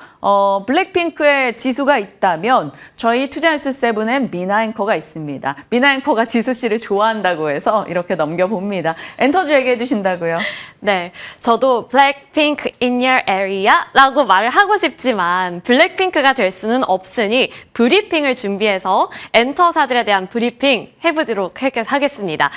블랙핑크의 지수가 있다면 저희 투자뉴스 7엔 미나 앵커가 있습니다. 미나 앵커가 지수 씨를 좋아한다고 해서 이렇게 넘겨봅니다. 엔터즈 얘기해 주신다고요? 네, 저도 블랙핑크 in your area 라고 말을 하고 싶지만 블랙핑크가 될 수는 없으니 브리핑을 준비해서 엔터사들에 대한 브리핑 해보도록 하겠습니다.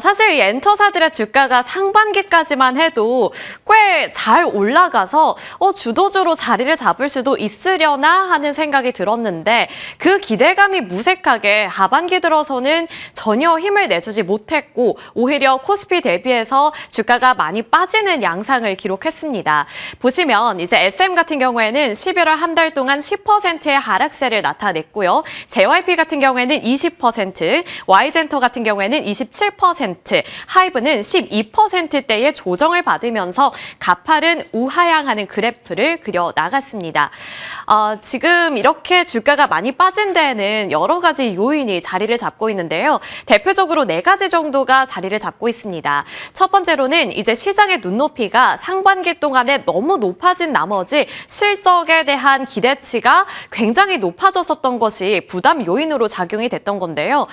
사실 이 엔터사들의 주가가 상반기까지만 해도 꽤 잘 올라가서 주도주로 자리를 잡을 수도 있으려나 하는 생각이 들었는데 그 기대감이 무색하게 하반기 들어서는 전혀 힘을 내주지 못했고 오히려 코스피 대비해서 주가가 많이 빠지는 양상을 기록했습니다. 보시면 이제 SM 같은 경우에는 11월 한 달 동안 10%의 하락세를 나타냈고요. JYP 같은 경우에는 20%, Y젠터 같은 경우에는 27%, 하이브는 12%대의 조정을 받으면서 가파른 우하향하는 그래프를 그려 나갔습니다. 지금 이렇게 주가가 많이 빠진 데에는 여러 가지 요인이 자리를 잡고 있는데요. 대표적으로 4가지 정도가 자리를 잡고 있습니다. 첫 번째로는 이제 시장의 눈높이가 상반기 동안에 너무 높아진 나머지 실적에 대한 기대치가 굉장히 높아졌었던 것이 부담 요인으로 작용이 됐던 건데요.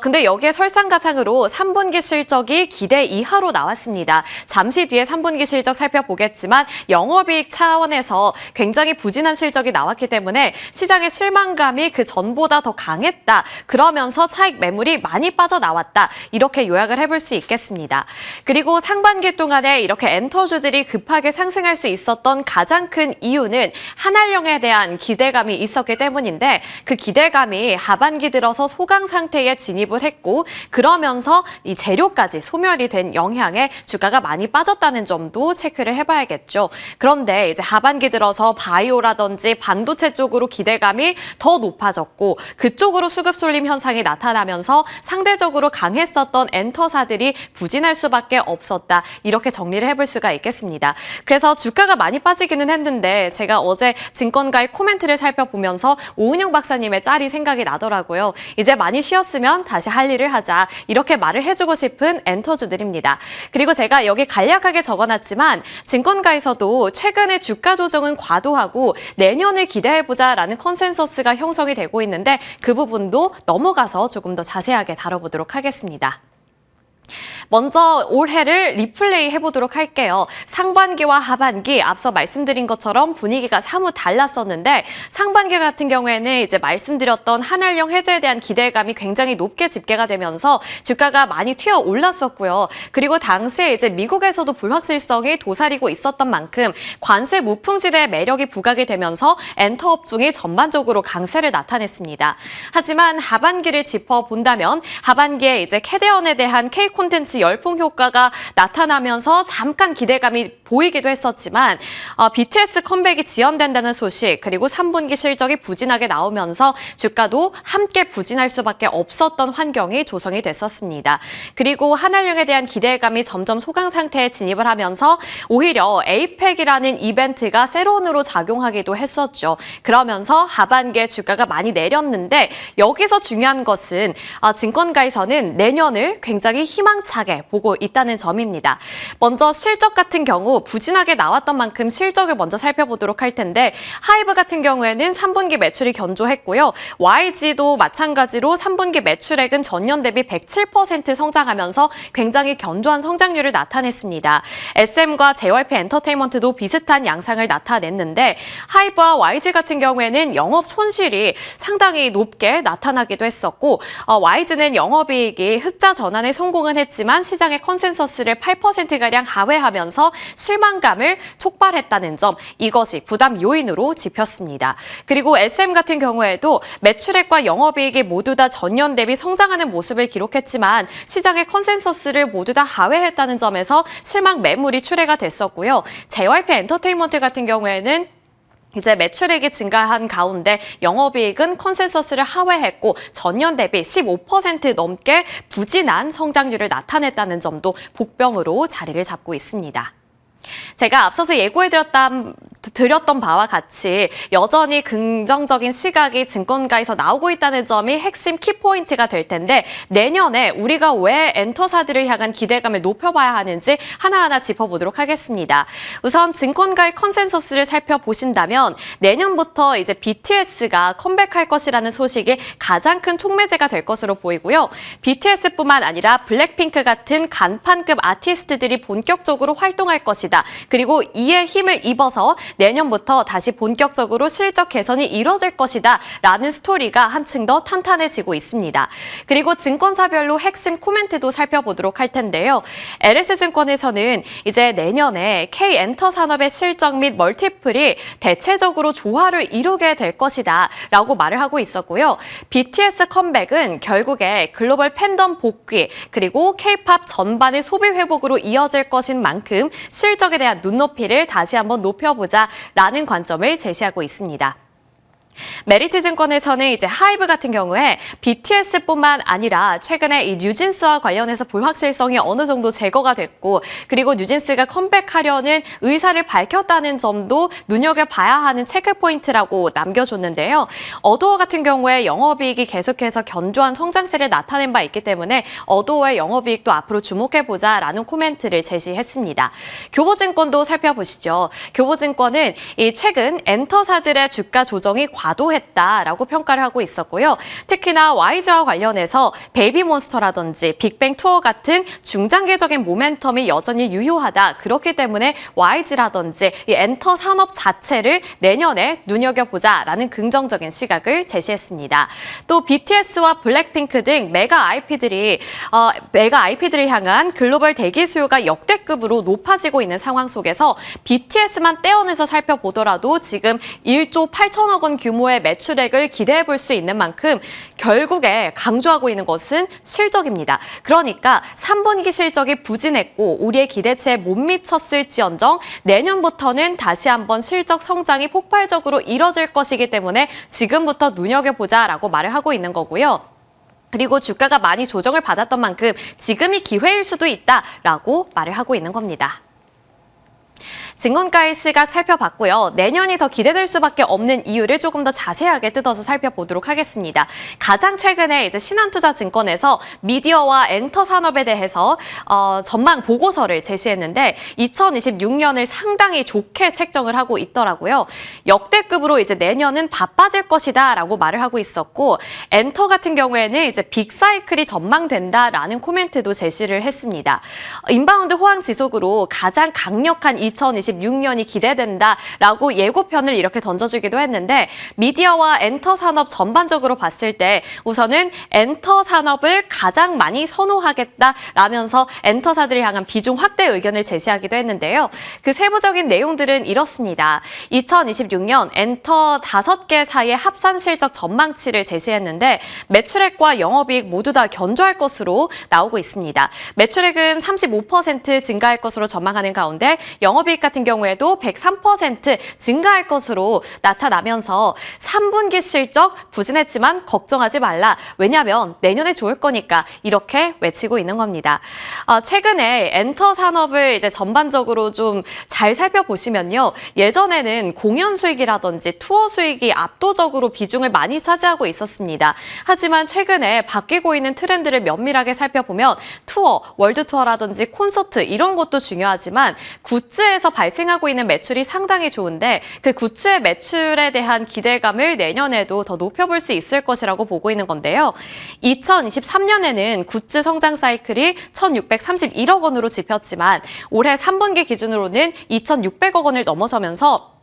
근데 여기에 설상가상으로 3분기 실적이 기대 이하로 나왔습니다. 잠시 뒤에 3분기 실적 살펴보겠지만 영업이익 차원에서 굉장히 부진한 실적이 나왔기 때문에 시장의 실망감이 그 전보다 더 강했다. 그러면서 차익 매물이 많이 빠져나왔다. 이렇게 요약을 해볼 수 있겠습니다. 그리고 상반기 동안에 이렇게 엔터주들이 급하게 상승할 수 있었던 가장 큰 이유는 한알령에 대한 기대감이 있었기 때문인데 그 기대감이 하반기 들어서 소강 상태에 진입을 했고 그러면서 이 재료까지 소멸이 된 영향에 주가가 많이 빠졌다는 점도 체크를 해봐야겠죠. 그런데 이제 하반기 들어서 바이오라든지 반도체 쪽으로 기대감이 더 높아졌고 그쪽으로 수급 쏠림 현상이 나타나면서 상대적으로 강했었던 엔터사들이 부진할 수밖에 없었다. 이렇게 정리를 해볼 수가 있겠습니다. 그래서 주가가 많이 빠지기는 했는데 제가 어제 증권가의 코멘트를 살펴보면서 오은영 박사님의 짤이 생각이 나더라고요. 이제 많이 쉬었으면 다시 할 일을 하자. 이렇게 말을 해주고 싶은 엔터주들입니다. 그리고 제가 여기 간략하게 적어놨지만 증권가에서도 최근에 주가 조정은 과도하고 내년을 기대해보자라는 컨센서스가 형성이 되고 있는데 그 부분도 넘어가서 조금 더 자세하게 다뤄보도록 하겠습니다. 먼저 올해를 리플레이 해보도록 할게요. 상반기와 하반기 앞서 말씀드린 것처럼 분위기가 사뭇 달랐었는데 상반기 같은 경우에는 이제 말씀드렸던 한알령 해제에 대한 기대감이 굉장히 높게 집계가 되면서 주가가 많이 튀어 올랐었고요. 그리고 당시에 이제 미국에서도 불확실성이 도사리고 있었던 만큼 관세 무풍지대의 매력이 부각이 되면서 엔터 업종이 전반적으로 강세를 나타냈습니다. 하지만 하반기를 짚어본다면 하반기에 이제 캐대언에 대한 K 콘텐츠 열풍 효과가 나타나면서 잠깐 기대감이 보이기도 했었지만 BTS 컴백이 지연된다는 소식 그리고 3분기 실적이 부진하게 나오면서 주가도 함께 부진할 수밖에 없었던 환경이 조성이 됐었습니다. 그리고 한알령에 대한 기대감이 점점 소강 상태에 진입을 하면서 오히려 에이펙이라는 이벤트가 세론으로 작용하기도 했었죠. 그러면서 하반기에 주가가 많이 내렸는데 여기서 중요한 것은 증권가에서는 내년을 굉장히 희망차게 보고 있다는 점입니다. 먼저 실적 같은 경우 부진하게 나왔던 만큼 실적을 먼저 살펴보도록 할 텐데 하이브 같은 경우에는 3분기 매출이 견조했고요. YG도 마찬가지로 3분기 매출액은 전년 대비 107% 성장하면서 굉장히 견조한 성장률을 나타냈습니다. SM과 JYP 엔터테인먼트도 비슷한 양상을 나타냈는데 하이브와 YG 같은 경우에는 영업 손실이 상당히 높게 나타나기도 했었고 YG는 영업이익이 흑자 전환에 성공은 했지만 시장의 컨센서스를 8%가량 하회하면서 실망감을 촉발했다는 점, 이것이 부담 요인으로 짚혔습니다. 그리고 SM 같은 경우에도 매출액과 영업이익이 모두 다 전년 대비 성장하는 모습을 기록했지만 시장의 컨센서스를 모두 다 하회했다는 점에서 실망 매물이 출회가 됐었고요. JYP 엔터테인먼트 같은 경우에는 이제 매출액이 증가한 가운데 영업이익은 컨센서스를 하회했고 전년 대비 15% 넘게 부진한 성장률을 나타냈다는 점도 복병으로 자리를 잡고 있습니다. 제가 앞서서 예고해드렸던 바와 같이 여전히 긍정적인 시각이 증권가에서 나오고 있다는 점이 핵심 키포인트가 될 텐데 내년에 우리가 왜 엔터사들을 향한 기대감을 높여봐야 하는지 하나하나 짚어보도록 하겠습니다. 우선 증권가의 컨센서스를 살펴보신다면 내년부터 이제 BTS가 컴백할 것이라는 소식이 가장 큰 촉매제가 될 것으로 보이고요. BTS뿐만 아니라 블랙핑크 같은 간판급 아티스트들이 본격적으로 활동할 것이다. 그리고 이에 힘을 입어서 내년부터 다시 본격적으로 실적 개선이 이뤄질 것이다 라는 스토리가 한층 더 탄탄해지고 있습니다. 그리고 증권사별로 핵심 코멘트도 살펴보도록 할 텐데요. LS증권에서는 이제 내년에 K엔터 산업의 실적 및 멀티플이 대체적으로 조화를 이루게 될 것이다 라고 말을 하고 있었고요. BTS 컴백은 결국에 글로벌 팬덤 복귀 그리고 K-팝 전반의 소비 회복으로 이어질 것인 만큼 실적에 대한 눈높이를 다시 한번 높여보자라는 관점을 제시하고 있습니다. 메리츠증권에서는 이제 하이브 같은 경우에 BTS뿐만 아니라 최근에 이 뉴진스와 관련해서 불확실성이 어느 정도 제거가 됐고 그리고 뉴진스가 컴백하려는 의사를 밝혔다는 점도 눈여겨봐야 하는 체크포인트라고 남겨줬는데요. 어도어 같은 경우에 영업이익이 계속해서 견조한 성장세를 나타낸 바 있기 때문에 어도어의 영업이익도 앞으로 주목해보자라는 코멘트를 제시했습니다. 교보증권도 살펴보시죠. 교보증권은 이 최근 엔터사들의 주가 조정이 과도했다라고 평가를 하고 있었고요. 특히나 YG와 관련해서 베이비몬스터라든지 빅뱅 투어 같은 중장기적인 모멘텀이 여전히 유효하다. 그렇기 때문에 YG라든지 이 엔터 산업 자체를 내년에 눈여겨보자라는 긍정적인 시각을 제시했습니다. 또 BTS와 블랙핑크 등 메가 IP들을 향한 글로벌 대기 수요가 역대급으로 높아지고 있는 상황 속에서 BTS만 떼어내서 살펴보더라도 지금 1조 8천억 원 규모의 매출액을 기대해 볼 수 있는 만큼 결국에 강조하고 있는 것은 실적입니다. 그러니까 3분기 실적이 부진했고 우리의 기대치에 못 미쳤을지언정 내년부터는 다시 한번 실적 성장이 폭발적으로 이뤄질 것이기 때문에 지금부터 눈여겨보자라고 말을 하고 있는 거고요. 그리고 주가가 많이 조정을 받았던 만큼 지금이 기회일 수도 있다라고 말을 하고 있는 겁니다. 증권가의 시각 살펴봤고요. 내년이 더 기대될 수밖에 없는 이유를 조금 더 자세하게 뜯어서 살펴보도록 하겠습니다. 가장 최근에 이제 신한투자증권에서 미디어와 엔터 산업에 대해서 전망 보고서를 제시했는데 2026년을 상당히 좋게 책정을 하고 있더라고요. 역대급으로 이제 내년은 바빠질 것이다라고 말을 하고 있었고 엔터 같은 경우에는 이제 빅사이클이 전망된다라는 코멘트도 제시를 했습니다. 인바운드 호황 지속으로 가장 강력한 2026년이 기대된다라고 예고편을 이렇게 던져주기도 했는데 미디어와 엔터 산업 전반적으로 봤을 때 우선은 엔터 산업을 가장 많이 선호하겠다라면서 엔터사들을 향한 비중 확대 의견을 제시하기도 했는데요. 그 세부적인 내용들은 이렇습니다. 2026년 엔터 5개 사이의 합산 실적 전망치를 제시했는데 매출액과 영업이익 모두 다 견조할 것으로 나오고 있습니다. 매출액은 35% 증가할 것으로 전망하는 가운데 영업이익 같은 경우에도 103% 증가할 것으로 나타나면서 3분기 실적 부진했지만 걱정하지 말라. 왜냐하면 내년에 좋을 거니까 이렇게 외치고 있는 겁니다. 최근에 엔터 산업을 이제 전반적으로 좀 잘 살펴보시면요. 예전에는 공연 수익이라든지 투어 수익이 압도적으로 비중을 많이 차지하고 있었습니다. 하지만 최근에 바뀌고 있는 트렌드를 면밀하게 살펴보면 투어, 월드 투어라든지 콘서트 이런 것도 중요하지만 굿즈에서 발생하고 있는 매출이 상당히 좋은데 그 굿즈의 매출에 대한 기대감을 내년에도 더 높여볼 수 있을 것이라고 보고 있는 건데요. 2023년에는 굿즈 성장 사이클이 1,631억 원으로 집혔지만 올해 3분기 기준으로는 2,600억 원을 넘어서면서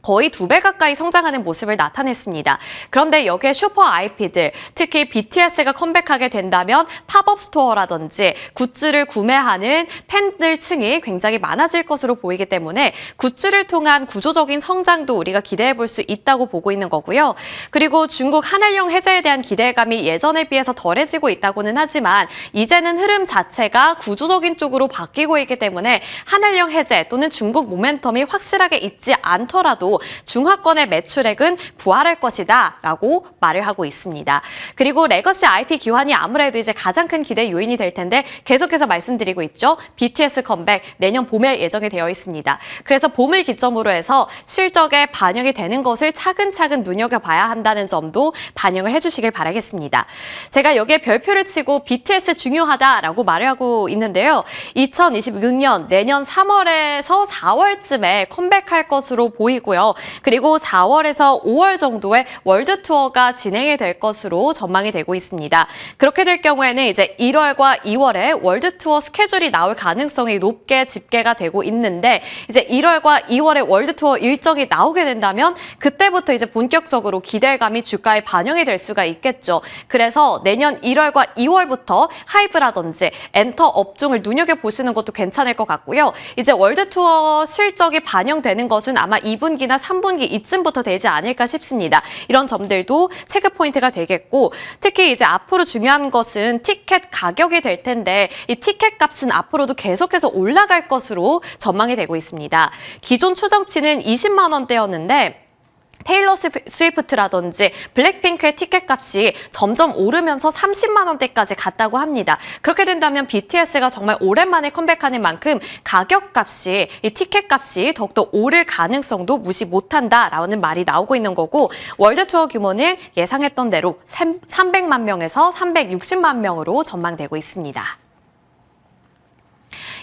거의 2배 가까이 성장하는 모습을 나타냈습니다. 그런데 여기에 슈퍼 IP들, 특히 BTS가 컴백하게 된다면 팝업 스토어라든지 굿즈를 구매하는 팬들 층이 굉장히 많아질 것으로 보이기 때문에 굿즈를 통한 구조적인 성장도 우리가 기대해 볼 수 있다고 보고 있는 거고요. 그리고 중국 한일령 해제에 대한 기대감이 예전에 비해서 덜해지고 있다고는 하지만 이제는 흐름 자체가 구조적인 쪽으로 바뀌고 있기 때문에 한일령 해제 또는 중국 모멘텀이 확실하게 있지 않더라도 중화권의 매출액은 부활할 것이다 라고 말을 하고 있습니다. 그리고 레거시 IP 기환이 아무래도 이제 가장 큰 기대 요인이 될 텐데 계속해서 말씀드리고 있죠. BTS 컴백 내년 봄에 예정이 되어 있습니다. 그래서 봄을 기점으로 해서 실적에 반영이 되는 것을 차근차근 눈여겨봐야 한다는 점도 반영을 해주시길 바라겠습니다. 제가 여기에 별표를 치고 BTS 중요하다라고 말을 하고 있는데요. 2026년 내년 3월에서 4월쯤에 컴백할 것으로 보이고요. 그리고 4월에서 5월 정도에 월드 투어가 진행이 될 것으로 전망이 되고 있습니다. 그렇게 될 경우에는 이제 1월과 2월에 월드 투어 스케줄이 나올 가능성이 높게 집계가 되고 있는데 이제 1월과 2월에 월드 투어 일정이 나오게 된다면 그때부터 이제 본격적으로 기대감이 주가에 반영이 될 수가 있겠죠. 그래서 내년 1월과 2월부터 하이브라든지 엔터 업종을 눈여겨보시는 것도 괜찮을 것 같고요. 이제 월드 투어 실적이 반영되는 것은 아마 2분기나 3분기 이쯤부터 되지 않을까 싶습니다. 이런 점들도 체크 포인트가 되겠고 특히 이제 앞으로 중요한 것은 티켓 가격이 될 텐데 이 티켓 값은 앞으로도 계속해서 올라갈 것으로 전망이 되고 있습니다. 기존 추정치는 20만 원대였는데 테일러 스위프트라든지 블랙핑크의 티켓 값이 점점 오르면서 30만 원대까지 갔다고 합니다. 그렇게 된다면 BTS가 정말 오랜만에 컴백하는 만큼 가격값이, 이 티켓 값이 더욱더 오를 가능성도 무시 못한다라는 말이 나오고 있는 거고 월드 투어 규모는 예상했던 대로 300만 명에서 360만 명으로 전망되고 있습니다.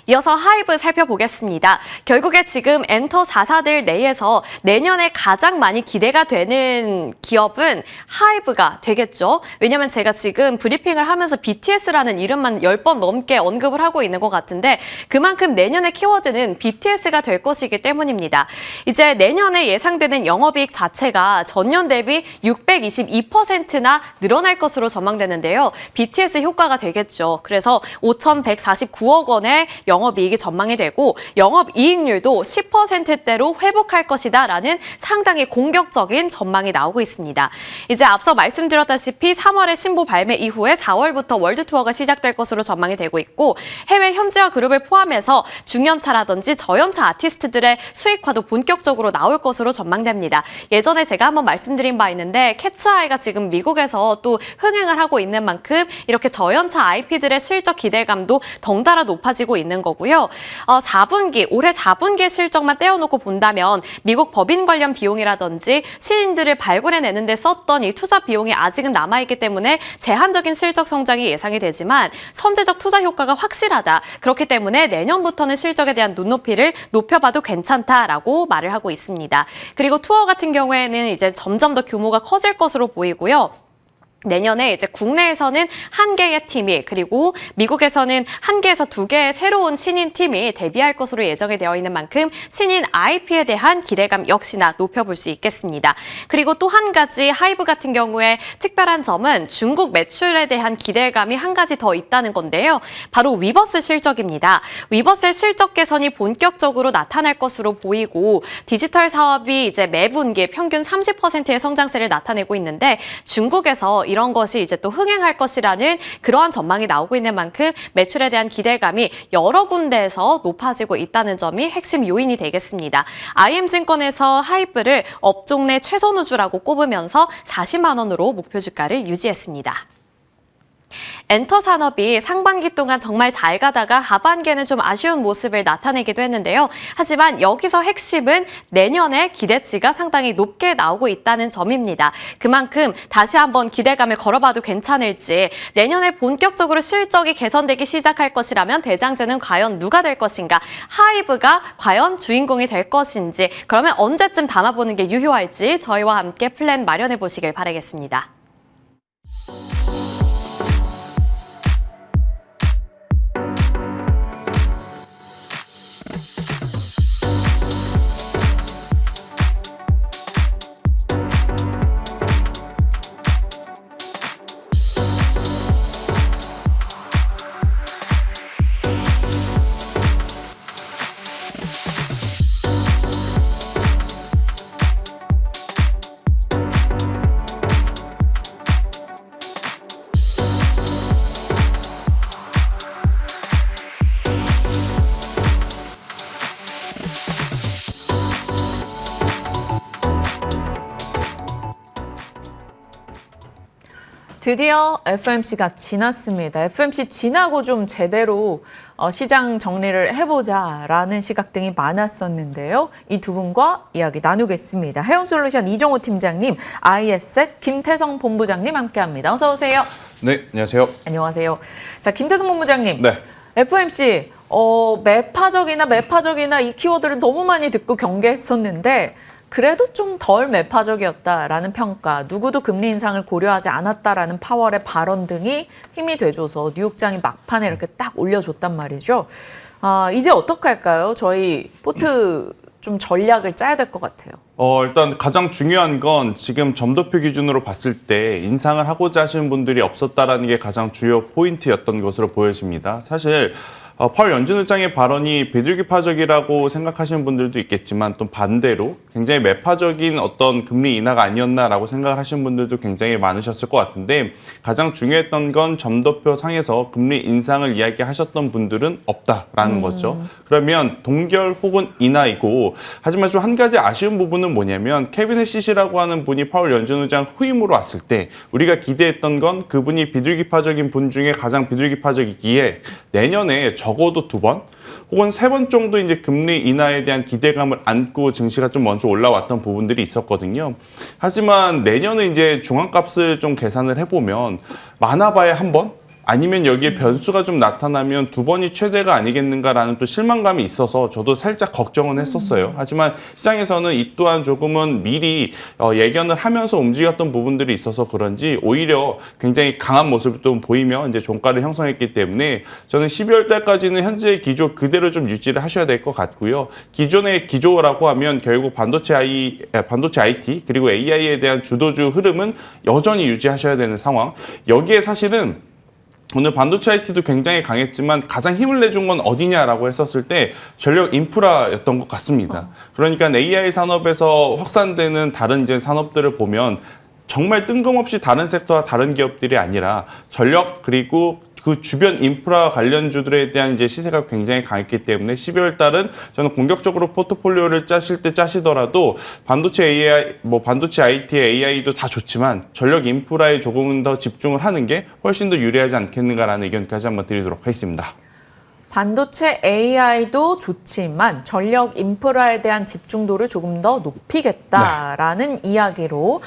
이어서 하이브 살펴보겠습니다. 결국에 지금 엔터 4사들 내에서 내년에 가장 많이 기대가 되는 기업은 하이브가 되겠죠. 왜냐하면 제가 지금 브리핑을 하면서 BTS라는 이름만 10번 넘게 언급을 하고 있는 것 같은데 그만큼 내년의 키워드는 BTS가 될 것이기 때문입니다. 이제 내년에 예상되는 영업이익 자체가 전년 대비 622%나 늘어날 것으로 전망되는데요. BTS 효과가 되겠죠. 그래서 5,149억 원의 영업이익이 전망이 되고 영업이익률도 10%대로 회복할 것이다 라는 상당히 공격적인 전망이 나오고 있습니다. 이제 앞서 말씀드렸다시피 3월에 신보 발매 이후에 4월부터 월드 투어가 시작될 것으로 전망이 되고 있고 해외 현지화 그룹을 포함해서 중연차라든지 저연차 아티스트들의 수익화도 본격적으로 나올 것으로 전망됩니다. 예전에 제가 한번 말씀드린 바 있는데 캐츠아이가 지금 미국에서 또 흥행을 하고 있는 만큼 이렇게 저연차 IP들의 실적 기대감도 덩달아 높아지고 있는 되는 거고요. 4분기, 올해 4분기 실적만 떼어놓고 본다면 미국 법인 관련 비용이라든지 신인들을 발굴해내는 데 썼던 이 투자 비용이 아직은 남아있기 때문에 제한적인 실적 성장이 예상이 되지만 선제적 투자 효과가 확실하다. 그렇기 때문에 내년부터는 실적에 대한 눈높이를 높여봐도 괜찮다라고 말을 하고 있습니다. 그리고 투어 같은 경우에는 이제 점점 더 규모가 커질 것으로 보이고요. 내년에 이제 국내에서는 1개의 팀이 그리고 미국에서는 1개에서 2개의 새로운 신인 팀이 데뷔할 것으로 예정이 되어 있는 만큼 신인 IP에 대한 기대감 역시나 높여볼 수 있겠습니다. 그리고 또 한 가지 하이브 같은 경우에 특별한 점은 중국 매출에 대한 기대감이 한 가지 더 있다는 건데요. 바로 위버스 실적입니다. 위버스의 실적 개선이 본격적으로 나타날 것으로 보이고 디지털 사업이 이제 매분기 평균 30%의 성장세를 나타내고 있는데 중국에서 이런 것이 이제 또 흥행할 것이라는 그러한 전망이 나오고 있는 만큼 매출에 대한 기대감이 여러 군데에서 높아지고 있다는 점이 핵심 요인이 되겠습니다. IM증권에서 하이브를 업종 내 최선 우주라고 꼽으면서 40만 원으로 목표 주가를 유지했습니다. 엔터 산업이 상반기 동안 정말 잘 가다가 하반기에는 좀 아쉬운 모습을 나타내기도 했는데요. 하지만 여기서 핵심은 내년에 기대치가 상당히 높게 나오고 있다는 점입니다. 그만큼 다시 한번 기대감을 걸어봐도 괜찮을지 내년에 본격적으로 실적이 개선되기 시작할 것이라면 대장주는 과연 누가 될 것인가? 하이브가 과연 주인공이 될 것인지 그러면 언제쯤 담아보는 게 유효할지 저희와 함께 플랜 마련해 보시길 바라겠습니다. 드디어 FOMC가 지났습니다. FOMC 지나고 좀 제대로 시장 정리를 해보자라는 시각 등이 많았었는데요. 이 두 분과 이야기 나누겠습니다. 해운솔루션 이정호 팀장님, IS셋 김태성 본부장님 함께합니다. 어서 오세요. 네, 안녕하세요. 안녕하세요. 자, 김태성 본부장님. 네. FOMC 매파적이나 이 키워드를 너무 많이 듣고 경계했었는데 그래도 좀 덜 매파적이었다라는 평가, 누구도 금리 인상을 고려하지 않았다라는 파월의 발언 등이 힘이 돼줘서 뉴욕장이 막판에 이렇게 딱 올려줬단 말이죠. 이제 어떻게 할까요? 저희 포트 좀 전략을 짜야 될 것 같아요. 일단 가장 중요한 건 지금 점도표 기준으로 봤을 때 인상을 하고자 하시는 분들이 없었다라는 게 가장 주요 포인트였던 것으로 보여집니다. 사실 파월 연준 의장의 발언이 비둘기파적이라고 생각하시는 분들도 있겠지만 또 반대로 굉장히 매파적인 어떤 금리 인하가 아니었나라고 생각을 하시는 분들도 굉장히 많으셨을 것 같은데 가장 중요했던 건 점도표 상에서 금리 인상을 이야기하셨던 분들은 없다라는 거죠. 그러면 동결 혹은 인하이고 하지만 좀 한 가지 아쉬운 부분은 뭐냐면 케빈 해시시라고 하는 분이 파월 연준 의장 후임으로 왔을 때 우리가 기대했던 건 그분이 비둘기파적인 분 중에 가장 비둘기파적이기에 내년에 적어도 2번 혹은 3번 정도 이제 금리 인하에 대한 기대감을 안고 증시가 좀 먼저 올라왔던 부분들이 있었거든요. 하지만 내년에 이제 중앙값을 좀 계산을 해보면 많아봐야 1번? 아니면 여기에 변수가 좀 나타나면 2번이 최대가 아니겠는가라는 또 실망감이 있어서 저도 살짝 걱정은 했었어요. 하지만 시장에서는 이 또한 조금은 미리 예견을 하면서 움직였던 부분들이 있어서 그런지 오히려 굉장히 강한 모습을 또 보이며 이제 종가를 형성했기 때문에 저는 12월 달까지는 현재의 기조 그대로 좀 유지를 하셔야 될 것 같고요. 기존의 기조라고 하면 결국 반도체 IT 그리고 AI에 대한 주도주 흐름은 여전히 유지하셔야 되는 상황. 여기에 사실은 오늘 반도체 IT도 굉장히 강했지만 가장 힘을 내준 건 어디냐라고 했었을 때 전력 인프라였던 것 같습니다. 그러니까 AI 산업에서 확산되는 다른 이제 산업들을 보면 정말 뜬금없이 다른 섹터와 다른 기업들이 아니라 전력 그리고 그 주변 인프라 관련주들에 대한 이제 시세가 굉장히 강했기 때문에 12월 달은 저는 공격적으로 포트폴리오를 짜실 때 짜시더라도 반도체 AI, 반도체 IT, AI도 다 좋지만 전력 인프라에 조금 더 집중을 하는 게 훨씬 더 유리하지 않겠는가라는 의견까지 한번 드리도록 하겠습니다. 반도체 AI도 좋지만 전력 인프라에 대한 집중도를 조금 더 높이겠다라는 이야기로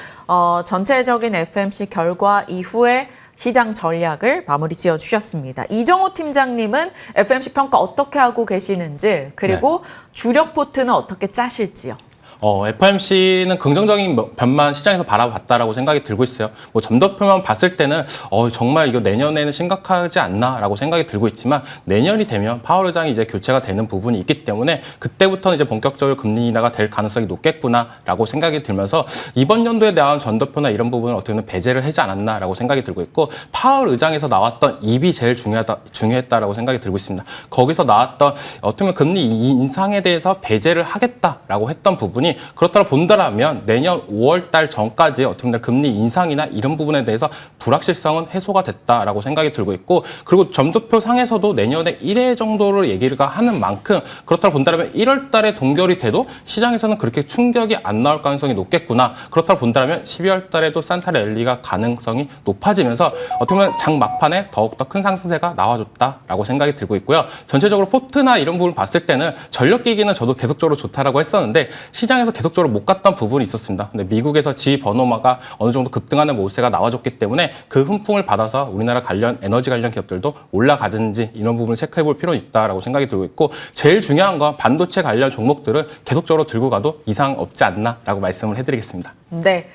전체적인 FMC 결과 이후에 시장 전략을 마무리 지어주셨습니다. 이정호 팀장님은 FMC 평가 어떻게 하고 계시는지 그리고 주력 포트는 어떻게 짜실지요? FMC는 긍정적인 변만 시장에서 바라봤다라고 생각이 들고 있어요. 뭐 점도표만 봤을 때는 정말 이거 내년에는 심각하지 않나라고 생각이 들고 있지만 내년이 되면 파월 의장이 이제 교체가 되는 부분이 있기 때문에 그때부터는 이제 본격적으로 금리 인하가 될 가능성이 높겠구나라고 생각이 들면서 이번 연도에 대한 전도표나 이런 부분을 어떻게 보면 배제를 하지 않았나라고 생각이 들고 있고 파월 의장에서 나왔던 입이 제일 중요했다라고 생각이 들고 있습니다. 거기서 나왔던 어떻게 보면 금리 인상에 대해서 배제를 하겠다라고 했던 부분이 그렇다고 본다라면 내년 5월 달 전까지 어떻게 보면 금리 인상이나 이런 부분에 대해서 불확실성은 해소가 됐다라고 생각이 들고 있고 그리고 점도표 상에서도 내년에 1회 정도를 얘기가 하는 만큼 그렇다고 본다라면 1월 달에 동결이 돼도 시장에서는 그렇게 충격이 안 나올 가능성이 높겠구나. 그렇다고 본다라면 12월 달에도 산타 랠리가 가능성이 높아지면서 어떻게 보면 장 막판에 더욱더 큰 상승세가 나와줬다라고 생각이 들고 있고요. 전체적으로 포트나 이런 부분을 봤을 때는 전력기기는 저도 계속적으로 좋다라고 했었는데 시장에서 계속적으로 못 갔던 부분이 있었습니다. 근데 미국에서 지 버노마가 어느 정도 급등하는 모세가 나와줬기 때문에 그 훈풍을 받아서 우리나라 관련 에너지 관련 기업들도 올라가든지 이런 부분을 체크해 볼 필요는 있다라고 생각이 들고 있고 제일 중요한 건 반도체 관련 종목들을 계속적으로 들고 가도 이상 없지 않나라고 말씀을 해드리겠습니다. 네.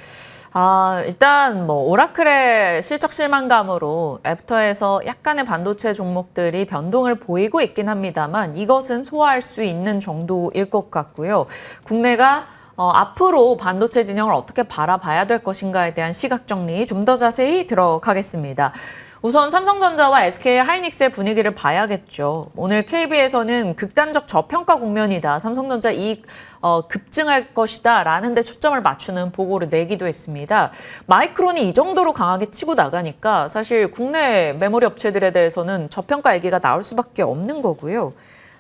일단 뭐 오라클의 실적 실망감으로 애프터에서 약간의 반도체 종목들이 변동을 보이고 있긴 합니다만 이것은 소화할 수 있는 정도일 것 같고요. 국내가 앞으로 반도체 진영을 어떻게 바라봐야 될 것인가에 대한 시각 정리 좀 더 자세히 들어가겠습니다. 우선 삼성전자와 SK 하이닉스의 분위기를 봐야겠죠. 오늘 KB에서는 극단적 저평가 국면이다. 삼성전자 이익 급증할 것이다 라는 데 초점을 맞추는 보고를 내기도 했습니다. 마이크론이 이 정도로 강하게 치고 나가니까 사실 국내 메모리 업체들에 대해서는 저평가 얘기가 나올 수밖에 없는 거고요.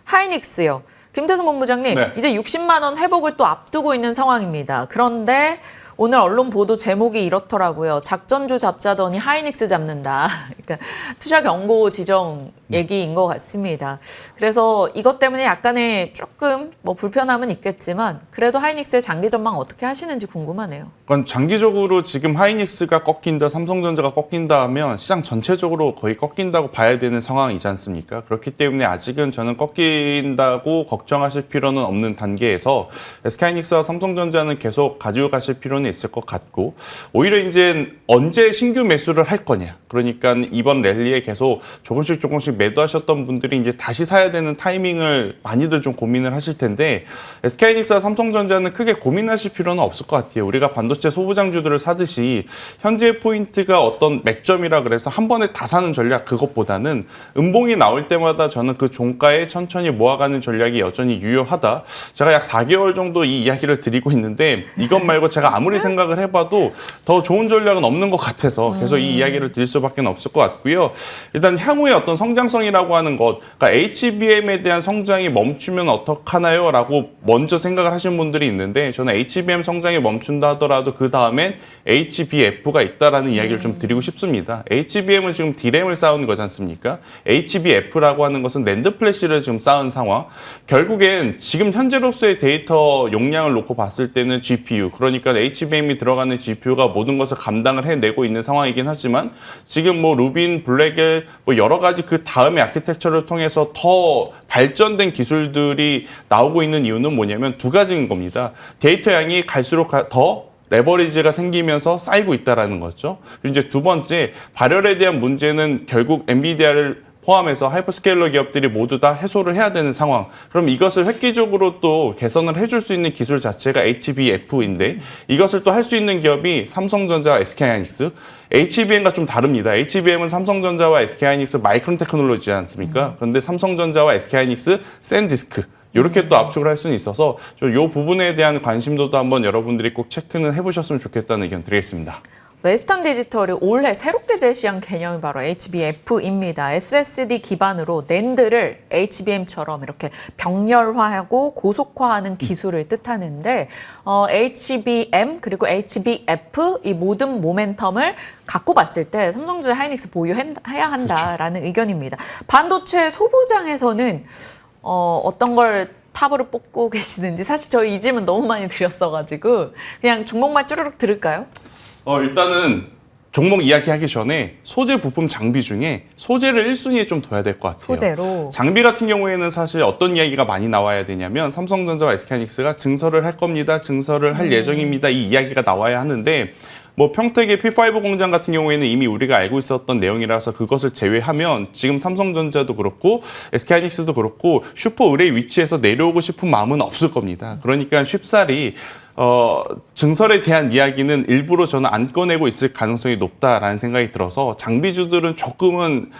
하이닉스요. 김태성 본부장님, 네. 이제 60만 원 회복을 또 앞두고 있는 상황입니다. 그런데 오늘 언론 보도 제목이 이렇더라고요. 작전주 잡자더니 하이닉스 잡는다. 그러니까 투자 경고 지정 얘기인 것 같습니다. 그래서 이것 때문에 약간의 조금 뭐 불편함은 있겠지만 그래도 하이닉스의 장기 전망 어떻게 하시는지 궁금하네요. 그건 장기적으로 지금 하이닉스가 꺾인다, 삼성전자가 꺾인다 하면 시장 전체적으로 거의 꺾인다고 봐야 되는 상황이지 않습니까? 그렇기 때문에 아직은 저는 꺾인다고 걱정하실 필요는 없는 단계에서 SK하이닉스와 삼성전자는 계속 가지고 가실 필요는 있을 것 같고 오히려 이제 언제 신규 매수를 할 거냐. 그러니까 이번 랠리에 계속 조금씩 매도하셨던 분들이 이제 다시 사야 되는 타이밍을 많이들 좀 고민을 하실 텐데 SK하이닉스와 삼성전자는 크게 고민하실 필요는 없을 것 같아요. 우리가 반도체 소부장주들을 사듯이 현재 포인트가 어떤 맥점이라 그래서 한 번에 다 사는 전략 그것보다는 음봉이 나올 때마다 저는 그 종가에 천천히 모아가는 전략이 여전히 유효하다. 제가 약 4개월 정도 이 이야기를 드리고 있는데 이것 말고 제가 아무리 생각을 해봐도 더 좋은 전략은 없는 것 같아서 계속 이 이야기를 드릴 수밖에 없을 것 같고요. 일단 향후의 어떤 성장성이라고 하는 것, 그러니까 HBM에 대한 성장이 멈추면 어떡하나요? 라고 먼저 생각을 하시는 분들이 있는데 저는 HBM 성장이 멈춘다 하더라도 그 다음엔 HBF가 있다라는 이야기를 좀 드리고 싶습니다. HBM은 지금 D램을 쌓은 거지 않습니까? HBF라고 하는 것은 낸드 플래시를 지금 쌓은 상황. 결국엔 지금 현재로서의 데이터 용량을 놓고 봤을 때는 GPU, 그러니까 HBM이 들어가는 GPU가 모든 것을 감당을 해내고 있는 상황이긴 하지만 지금 뭐 루빈, 블랙엘 뭐 여러 가지 그 다음의 아키텍처를 통해서 더 발전된 기술들이 나오고 있는 이유는 뭐냐면 두 가지인 겁니다. 데이터 양이 갈수록 더 레버리지가 생기면서 쌓이고 있다는 거죠. 그리고 이제 두 번째, 발열에 대한 문제는 결국 엔비디아를 포함해서 하이퍼스케일러 기업들이 모두 다 해소를 해야 되는 상황. 그럼 이것을 획기적으로 또 개선을 해줄 수 있는 기술 자체가 HBF인데 이것을 또 할 수 있는 기업이 삼성전자와 SK하이닉스. HBM과 좀 다릅니다. HBM은 삼성전자와 SK하이닉스 마이크론 테크놀로지지 않습니까? 그런데 삼성전자와 SK하이닉스 샌디스크. 이렇게 또 압축을 할 수는 있어서 이 부분에 대한 관심도도 한번 여러분들이 꼭 체크는 해보셨으면 좋겠다는 의견 드리겠습니다. 웨스턴 디지털이 올해 새롭게 제시한 개념이 바로 HBF입니다. SSD 기반으로 낸드를 HBM처럼 이렇게 병렬화하고 고속화하는 기술을 뜻하는데 HBM 그리고 HBF 이 모든 모멘텀을 갖고 봤을 때 삼성전자 하이닉스 보유해야 한다라는 의견입니다. 반도체 소부장에서는 어떤 걸 탑으로 뽑고 계시는지 사실 저희 이 질문 너무 많이 드렸어가지고 그냥 종목만 쭈르륵 들을까요? 일단은 종목 이야기하기 전에 소재 부품 장비 중에 소재를 1순위에 좀 둬야 될 것 같아요. 소재로. 장비 같은 경우에는 사실 어떤 이야기가 많이 나와야 되냐면 삼성전자와 SK하이닉스가 증설을 할 겁니다. 증설을 할 예정입니다. 이 이야기가 나와야 하는데 뭐 평택의 P5 공장 같은 경우에는 이미 우리가 알고 있었던 내용이라서 그것을 제외하면 지금 삼성전자도 그렇고 SK하이닉스도 그렇고 슈퍼 의뢰 위치에서 내려오고 싶은 마음은 없을 겁니다. 그러니까 쉽사리 증설에 대한 이야기는 일부러 저는 안 꺼내고 있을 가능성이 높다라는 생각이 들어서 장비주들은 조금은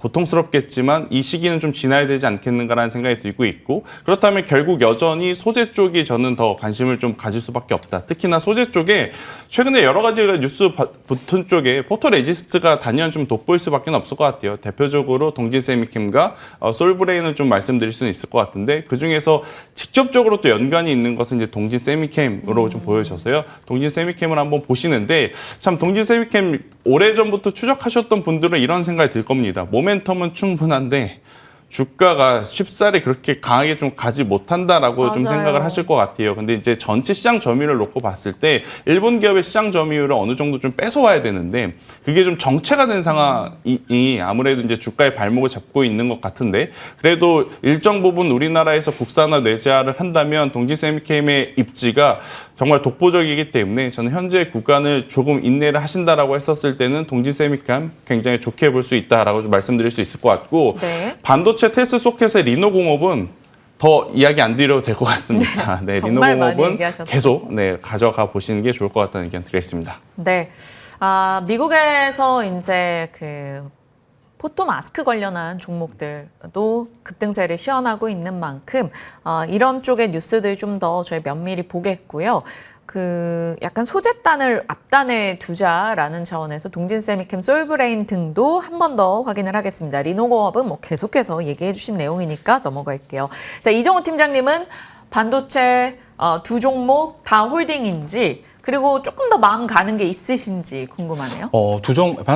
고통스럽겠지만 이 시기는 좀 지나야 되지 않겠는가라는 생각이 들고 있고 그렇다면 결국 여전히 소재 쪽이 저는 더 관심을 좀 가질 수밖에 없다. 특히나 소재 쪽에 최근에 여러 가지 뉴스 붙은 쪽에 포토레지스트가 단연 좀 돋보일 수밖에 없을 것 같아요. 대표적으로 동진세미캠과 솔브레인을 좀 말씀드릴 수는 있을 것 같은데 그중에서 직접적으로 또 연관이 있는 것은 이제 동진세미캠으로 좀 보여져서요. 동진세미캠을 한번 보시는데 참 동진세미캠 오래전부터 추적하셨던 분들은 이런 생각이 들 겁니다. 모멘텀은 충분한데 주가가 쉽사리 그렇게 강하게 좀 가지 못한다라고 좀 맞아요. 생각을 하실 것 같아요. 근데 이제 전체 시장 점유율을 놓고 봤을 때 일본 기업의 시장 점유율을 어느 정도 좀 뺏어와야 되는데 그게 좀 정체가 된 상황이 아무래도 이제 주가의 발목을 잡고 있는 것 같은데 그래도 일정 부분 우리나라에서 국산화 내재화를 한다면 동진세미캠의 입지가 정말 독보적이기 때문에 저는 현재 구간을 조금 인내를 하신다라고 했었을 때는 동진세미캠 굉장히 좋게 볼 수 있다라고 좀 말씀드릴 수 있을 것 같고 네. 반도체 테스트 소켓의 리노공업은 더 이야기 안 드려도 될 것 같습니다. 네, 정말 많이 리노공업은 얘기하셨어요. 계속 가져가 보시는 게 좋을 것 같다는 의견 드리겠습니다. 네. 미국에서 이제 포토 마스크 관련한 종목들도 급등세를 시현하고 있는 만큼 이런 쪽의 뉴스들 좀 더 저희 면밀히 보겠고요. 약간 소재단을 앞단에 두자라는 차원에서 동진세미캠, 솔브레인 등도 한 번 더 확인을 하겠습니다. 리노공업은 뭐 계속해서 얘기해 주신 내용이니까 넘어갈게요. 자, 이정호 팀장님은 반도체 두 종목 다 홀딩인지 그리고 조금 더 마음 가는 게 있으신지 궁금하네요.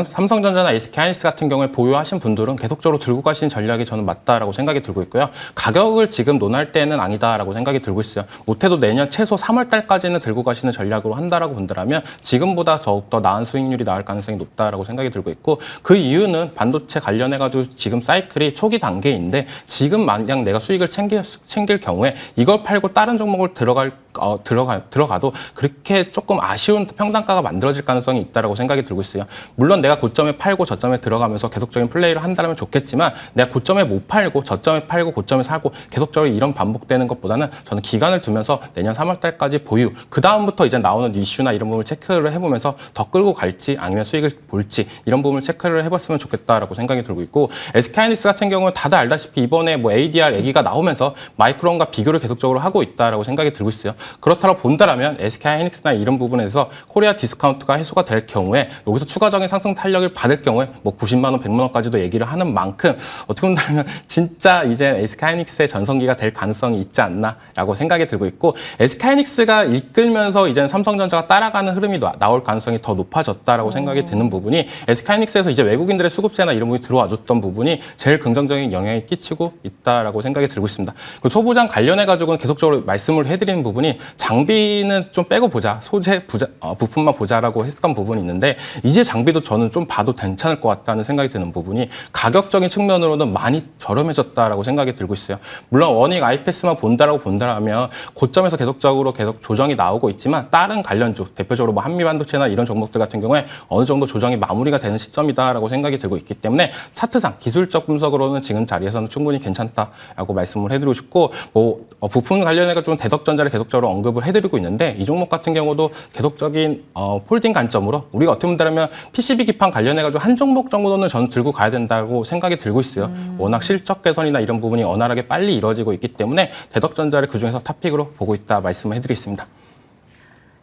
삼성전자나 SK하이닉스 같은 경우에 보유하신 분들은 계속적으로 들고 가시는 전략이 저는 맞다라고 생각이 들고 있고요. 가격을 지금 논할 때는 아니다라고 생각이 들고 있어요. 못해도 내년 최소 3월 달까지는 들고 가시는 전략으로 한다라고 본다면 지금보다 더욱더 나은 수익률이 나올 가능성이 높다라고 생각이 들고 있고 그 이유는 반도체 관련해가지고 지금 사이클이 초기 단계인데 지금 만약 내가 수익을 챙길 경우에 이걸 팔고 다른 종목을 들어가도 그렇게 조금 아쉬운 평단가가 만들어질 가능성이 있다고 생각이 들고 있어요. 물론 내가 고점에 팔고 저점에 들어가면서 계속적인 플레이를 한다면 좋겠지만 내가 고점에 못 팔고 저점에 팔고 고점에 사고 계속적으로 이런 반복되는 것보다는 저는 기간을 두면서 내년 3월 달까지 보유 그 다음부터 이제 나오는 이슈나 이런 부분을 체크를 해보면서 더 끌고 갈지 아니면 수익을 볼지 이런 부분을 체크를 해봤으면 좋겠다라고 생각이 들고 있고 SK하이닉스 같은 경우는 다들 알다시피 이번에 뭐 ADR 얘기가 나오면서 마이크론과 비교를 계속적으로 하고 있다라고 생각이 들고 있어요. 그렇다고 본다라면 SK하이닉스나 이런 부분에서 코리아 디스카운트가 해소가 될 경우에 여기서 추가적인 상승 탄력을 받을 경우에 뭐 90만 원, 100만 원까지도 얘기를 하는 만큼 어떻게 본다면 진짜 이제 SK하이닉스의 전성기가 될 가능성이 있지 않나라고 생각이 들고 있고 SK하이닉스가 이끌면서 이제 삼성전자가 따라가는 흐름이 나올 가능성이 더 높아졌다라고 생각이 드는 부분이 SK하이닉스에서 이제 외국인들의 수급세나 이런 부분이 들어와줬던 부분이 제일 긍정적인 영향을 끼치고 있다라고 생각이 들고 있습니다. 그 소부장 관련해가지고는 계속적으로 말씀을 해드리는 부분이 장비는 좀 빼고 보자. 소재 부품만 보자라고 했던 부분이 있는데 이제 장비도 저는 좀 봐도 괜찮을 것 같다는 생각이 드는 부분이 가격적인 측면으로는 많이 저렴해졌다라고 생각이 들고 있어요. 물론 원익 아이패스만 본다라면 고점에서 계속 조정이 나오고 있지만 다른 관련주 대표적으로 뭐 한미반도체나 이런 종목들 같은 경우에 어느 정도 조정이 마무리가 되는 시점이다라고 생각이 들고 있기 때문에 차트상 기술적 분석으로는 지금 자리에서는 충분히 괜찮다라고 말씀을 해드리고 싶고 부품 관련해가지고 대덕전자를 계속적으로 언급을 해드리고 있는데 이 종목 같은 경우도 계속적인 홀딩 관점으로 우리가 어떻게 본다면 PCB 기판 관련해가지고 한 종목 정도는 저는 들고 가야 된다고 생각이 들고 있어요. 워낙 실적 개선이나 이런 부분이 원활하게 빨리 이루어지고 있기 때문에 대덕전자를 그중에서 탑픽으로 보고 있다 말씀을 해드리겠습니다.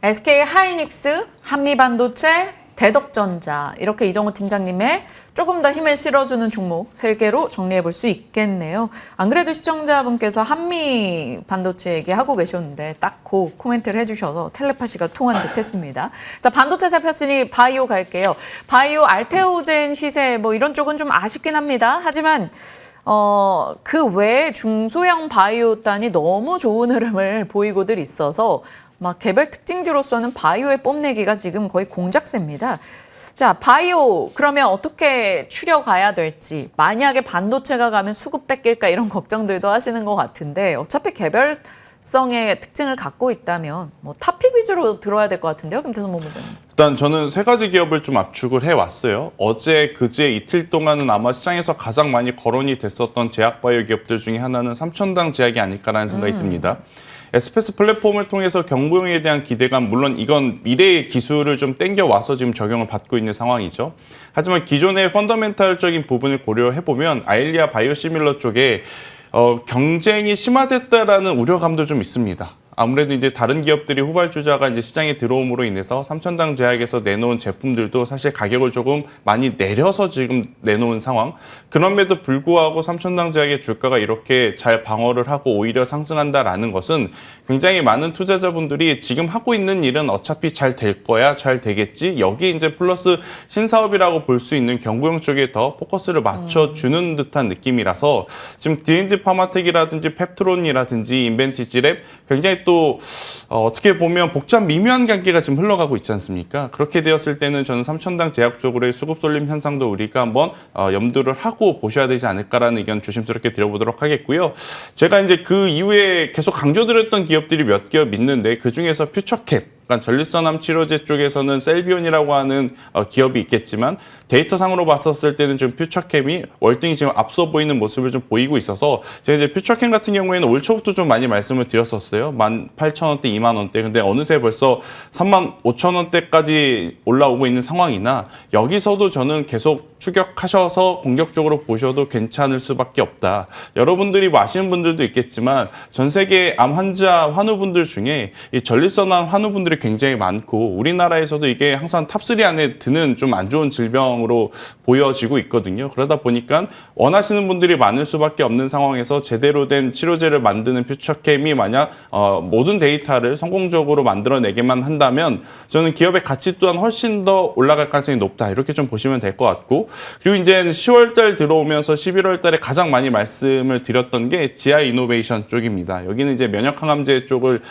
SK 하이닉스, 한미반도체, 대덕전자 이렇게 이정호 팀장님의 조금 더 힘을 실어주는 종목 3개로 정리해 볼 수 있겠네요. 안 그래도 시청자분께서 한미 반도체 얘기하고 계셨는데 딱 그 코멘트를 해주셔서 텔레파시가 통한 듯 했습니다. 자, 반도체 살폈으니 바이오 갈게요. 바이오 알테오젠 시세 뭐 이런 쪽은 좀 아쉽긴 합니다. 하지만 그 외에 중소형 바이오단이 너무 좋은 흐름을 보이고들 있어서 막 개별 특징주로서는 바이오의 뽐내기가 지금 거의 공작새입니다. 자, 바이오 그러면 어떻게 추려가야 될지, 만약에 반도체가 가면 수급 뺏길까 이런 걱정들도 하시는 것 같은데 어차피 개별성의 특징을 갖고 있다면 뭐 탑픽 위주로 들어야 될 것 같은데요, 김태선 본부장님. 일단 저는 3가지 기업을 좀 압축을 해왔어요. 어제, 그제 이틀 동안은 아마 시장에서 가장 많이 거론이 됐었던 제약바이오 기업들 중에 하나는 삼천당 제약이 아닐까라는 생각이 듭니다. 에스페스 플랫폼을 통해서 경부용에 대한 기대감, 물론 이건 미래의 기술을 좀 땡겨와서 지금 적용을 받고 있는 상황이죠. 하지만 기존의 펀더멘탈적인 부분을 고려해보면 아일리아 바이오시밀러 쪽에 경쟁이 심화됐다라는 우려감도 좀 있습니다. 아무래도 이제 다른 기업들이 후발주자가 이제 시장에 들어옴으로 인해서 삼천당 제약에서 내놓은 제품들도 사실 가격을 조금 많이 내려서 지금 내놓은 상황. 그럼에도 불구하고 삼천당 제약의 주가가 이렇게 잘 방어를 하고 오히려 상승한다라는 것은 굉장히 많은 투자자분들이 지금 하고 있는 일은 어차피 잘 될 거야, 잘 되겠지. 여기 이제 플러스 신사업이라고 볼 수 있는 경구용 쪽에 더 포커스를 맞춰주는 듯한 느낌이라서 지금 D&D 파마텍이라든지 펩트론이라든지 인벤티지랩 굉장히 또 어떻게 보면 복잡 미묘한 관계가 지금 흘러가고 있지 않습니까? 그렇게 되었을 때는 저는 삼천당 제약 쪽으로의 수급 쏠림 현상도 우리가 한번 염두를 하고 보셔야 되지 않을까라는 의견 조심스럽게 드려보도록 하겠고요. 제가 이제 그 이후에 계속 강조드렸던 기업들이 몇 기업 있는데 그 중에서 퓨처캡, 그러니까 전립선암 치료제 쪽에서는 셀비온이라고 하는 기업이 있겠지만 데이터상으로 봤었을 때는 좀 퓨처캠이 월등히 지금 앞서 보이는 모습을 좀 보이고 있어서 제가 이제 퓨처캠 같은 경우에는 올 초부터 좀 많이 말씀을 드렸었어요. 18,000원대, 20,000원대. 근데 어느새 벌써 35,000원대까지 올라오고 있는 상황이나 여기서도 저는 계속 추격하셔서 공격적으로 보셔도 괜찮을 수밖에 없다. 여러분들이 뭐 아시는 분들도 있겠지만 전 세계 암 환자 환우분들 중에 이 전립선암 환우분들이 굉장히 많고 우리나라에서도 이게 항상 탑3 안에 드는 좀 안 좋은 질병으로 보여지고 있거든요. 그러다 보니까 원하시는 분들이 많을 수밖에 없는 상황에서 제대로 된 치료제를 만드는 퓨처캠이 만약 모든 데이터를 성공적으로 만들어내게만 한다면 저는 기업의 가치 또한 훨씬 더 올라갈 가능성이 높다. 이렇게 좀 보시면 될 것 같고 그리고 이제 10월 달 들어오면서 11월 달에 가장 많이 말씀을 드렸던 게 GI 이노베이션 쪽입니다. 여기는 이제 면역 항암제 쪽을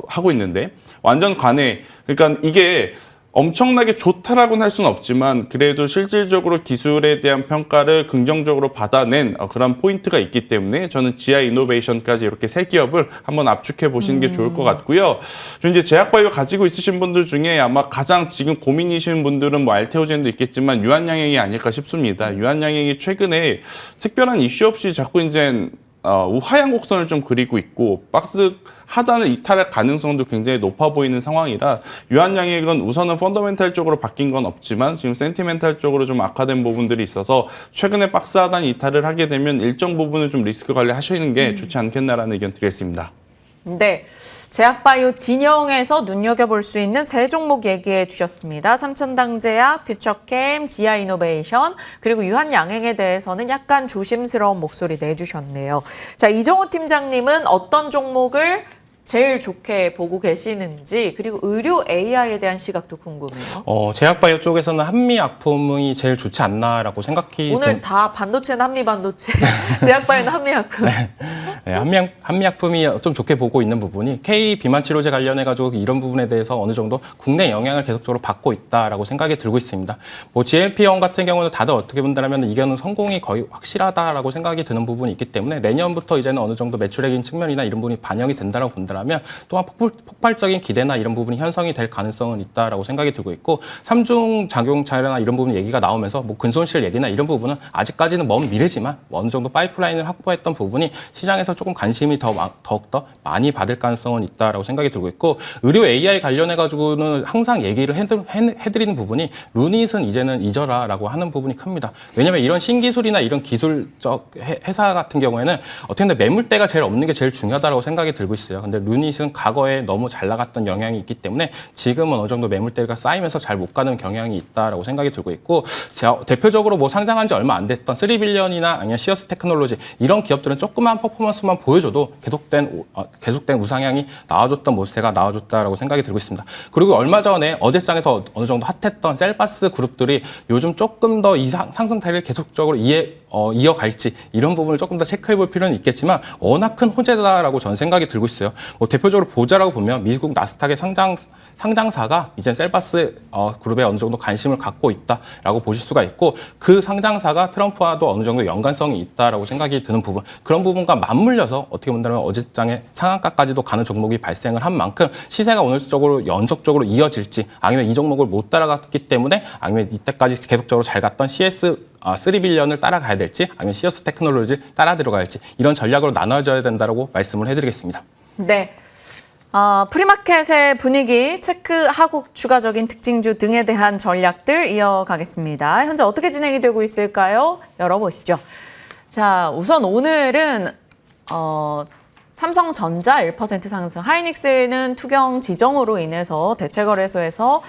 하고 있는데 완전 관해. 그러니까 이게 엄청나게 좋다라고는 할 수는 없지만 그래도 실질적으로 기술에 대한 평가를 긍정적으로 받아낸 그런 포인트가 있기 때문에 저는 GI 이노베이션까지 이렇게 3기업을 한번 압축해 보시는 게 좋을 것 같고요. 그리고 이제 제약바이오 가지고 있으신 분들 중에 아마 가장 지금 고민이신 분들은 뭐 알테오젠도 있겠지만 유한양행이 아닐까 싶습니다. 유한양행이 최근에 특별한 이슈 없이 자꾸 이제 우하향 곡선을 좀 그리고 있고 박스 하단을 이탈할 가능성도 굉장히 높아 보이는 상황이라 유한양액은 우선은 펀더멘탈 쪽으로 바뀐 건 없지만 지금 센티멘탈 쪽으로 좀 악화된 부분들이 있어서 최근에 박스 하단 이탈을 하게 되면 일정 부분을 좀 리스크 관리하시는 게 좋지 않겠나라는 의견 드리겠습니다. 네. 제약바이오 진영에서 눈여겨볼 수 있는 3종목 얘기해 주셨습니다. 삼천당제약, 퓨처캠, 지아이노베이션, 그리고 유한양행에 대해서는 약간 조심스러운 목소리 내주셨네요. 자, 이정호 팀장님은 어떤 종목을 제일 좋게 보고 계시는지 그리고 의료 AI에 대한 시각도 궁금해요. 제약바이오 쪽에서는 한미약품이 제일 좋지 않나라고 생각이 오늘 다 반도체는 한미반도체, 제약바이오는 한미약품. 네, 한미약품이 좀 좋게 보고 있는 부분이 K 비만 치료제 관련해가지고 이런 부분에 대해서 어느 정도 국내 영향을 계속적으로 받고 있다라고 생각이 들고 있습니다. 뭐 GLP-1 같은 경우는 다들 어떻게 본다면 이거는 성공이 거의 확실하다라고 생각이 드는 부분이 있기 때문에 내년부터 이제는 어느 정도 매출액인 측면이나 이런 부분이 반영이 된다라고 본다면 또한 폭발적인 기대나 이런 부분이 형성이 될 가능성은 있다라고 생각이 들고 있고 삼중 작용 차례나 이런 부분 얘기가 나오면서 뭐 근손실 얘기나 이런 부분은 아직까지는 먼 미래지만 어느 정도 파이프라인을 확보했던 부분이 시장에서 시장에서 조금 관심이 더욱더 많이 받을 가능성은 있다라고 생각이 들고 있고 의료 AI 관련해가지고는 항상 얘기를 해드리는 부분이 루닛은 이제는 잊어라라고 하는 부분이 큽니다. 왜냐하면 이런 신기술이나 이런 기술적 회사 같은 경우에는 어떻게 보면 매물대가 제일 없는 게 제일 중요하다고 생각이 들고 있어요. 근데 루닛은 과거에 너무 잘 나갔던 영향이 있기 때문에 지금은 어느 정도 매물대가 쌓이면서 잘 못 가는 경향이 있다라고 생각이 들고 있고 대표적으로 뭐 상장한 지 얼마 안 됐던 3빌리언이나 아니면 시어스 테크놀로지 이런 기업들은 조그만 퍼포먼스만 보여줘도 계속된 우상향이 나와줬던 모세가 나와줬다라고 생각이 들고 있습니다. 그리고 얼마 전에 어제장에서 어느 정도 핫했던 셀바스 그룹들이 요즘 조금 더 이 상승세를 계속적으로 이어갈지 이런 부분을 조금 더 체크해 볼 필요는 있겠지만 워낙 큰 호재다라고 저는 생각이 들고 있어요. 뭐 대표적으로 보자라고 보면 미국 나스닥의 상장사가 이제 셀바스 그룹에 어느 정도 관심을 갖고 있다라고 보실 수가 있고 그 상장사가 트럼프와도 어느 정도 연관성이 있다라고 생각이 드는 부분 그런 부분과 맞물려서 어떻게 본다면 어제장에 상한가까지도 가는 종목이 발생을 한 만큼 시세가 오늘적으로 연속적으로 이어질지 아니면 이 종목을 못 따라갔기 때문에 아니면 이때까지 계속적으로 잘 갔던 CS 3빌리언을 따라가야 될지 아니면 시어스 테크놀로지를 따라 들어가야 할지 이런 전략으로 나눠져야 된다고 말씀을 해드리겠습니다. 네. 프리마켓의 분위기 체크하고 추가적인 특징주 등에 대한 전략들 이어가겠습니다. 현재 어떻게 진행이 되고 있을까요? 열어보시죠. 자, 우선 오늘은 삼성전자 1% 상승, 하이닉스는 투경 지정으로 인해서 대체거래소에서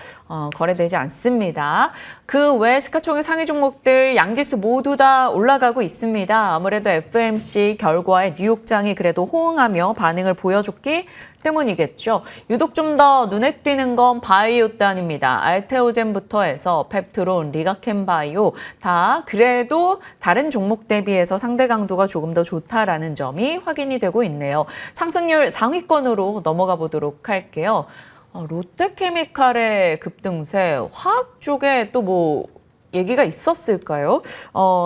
거래되지 않습니다. 그 외 시가총액 상위 종목들 양지수 모두 다 올라가고 있습니다. 아무래도 FMC 결과에 뉴욕장이 그래도 호응하며 반응을 보여줬기 때문이겠죠. 유독 좀 더 눈에 띄는 건 바이오단입니다. 알테오젠부터 해서 펩트론, 리가켄바이오 다 그래도 다른 종목 대비해서 상대 강도가 조금 더 좋다라는 점이 확인이 되고 있네요. 상승률 상위권으로 넘어가 보도록 할게요. 롯데케미칼의 급등세, 화학 쪽에 또 뭐 얘기가 있었을까요?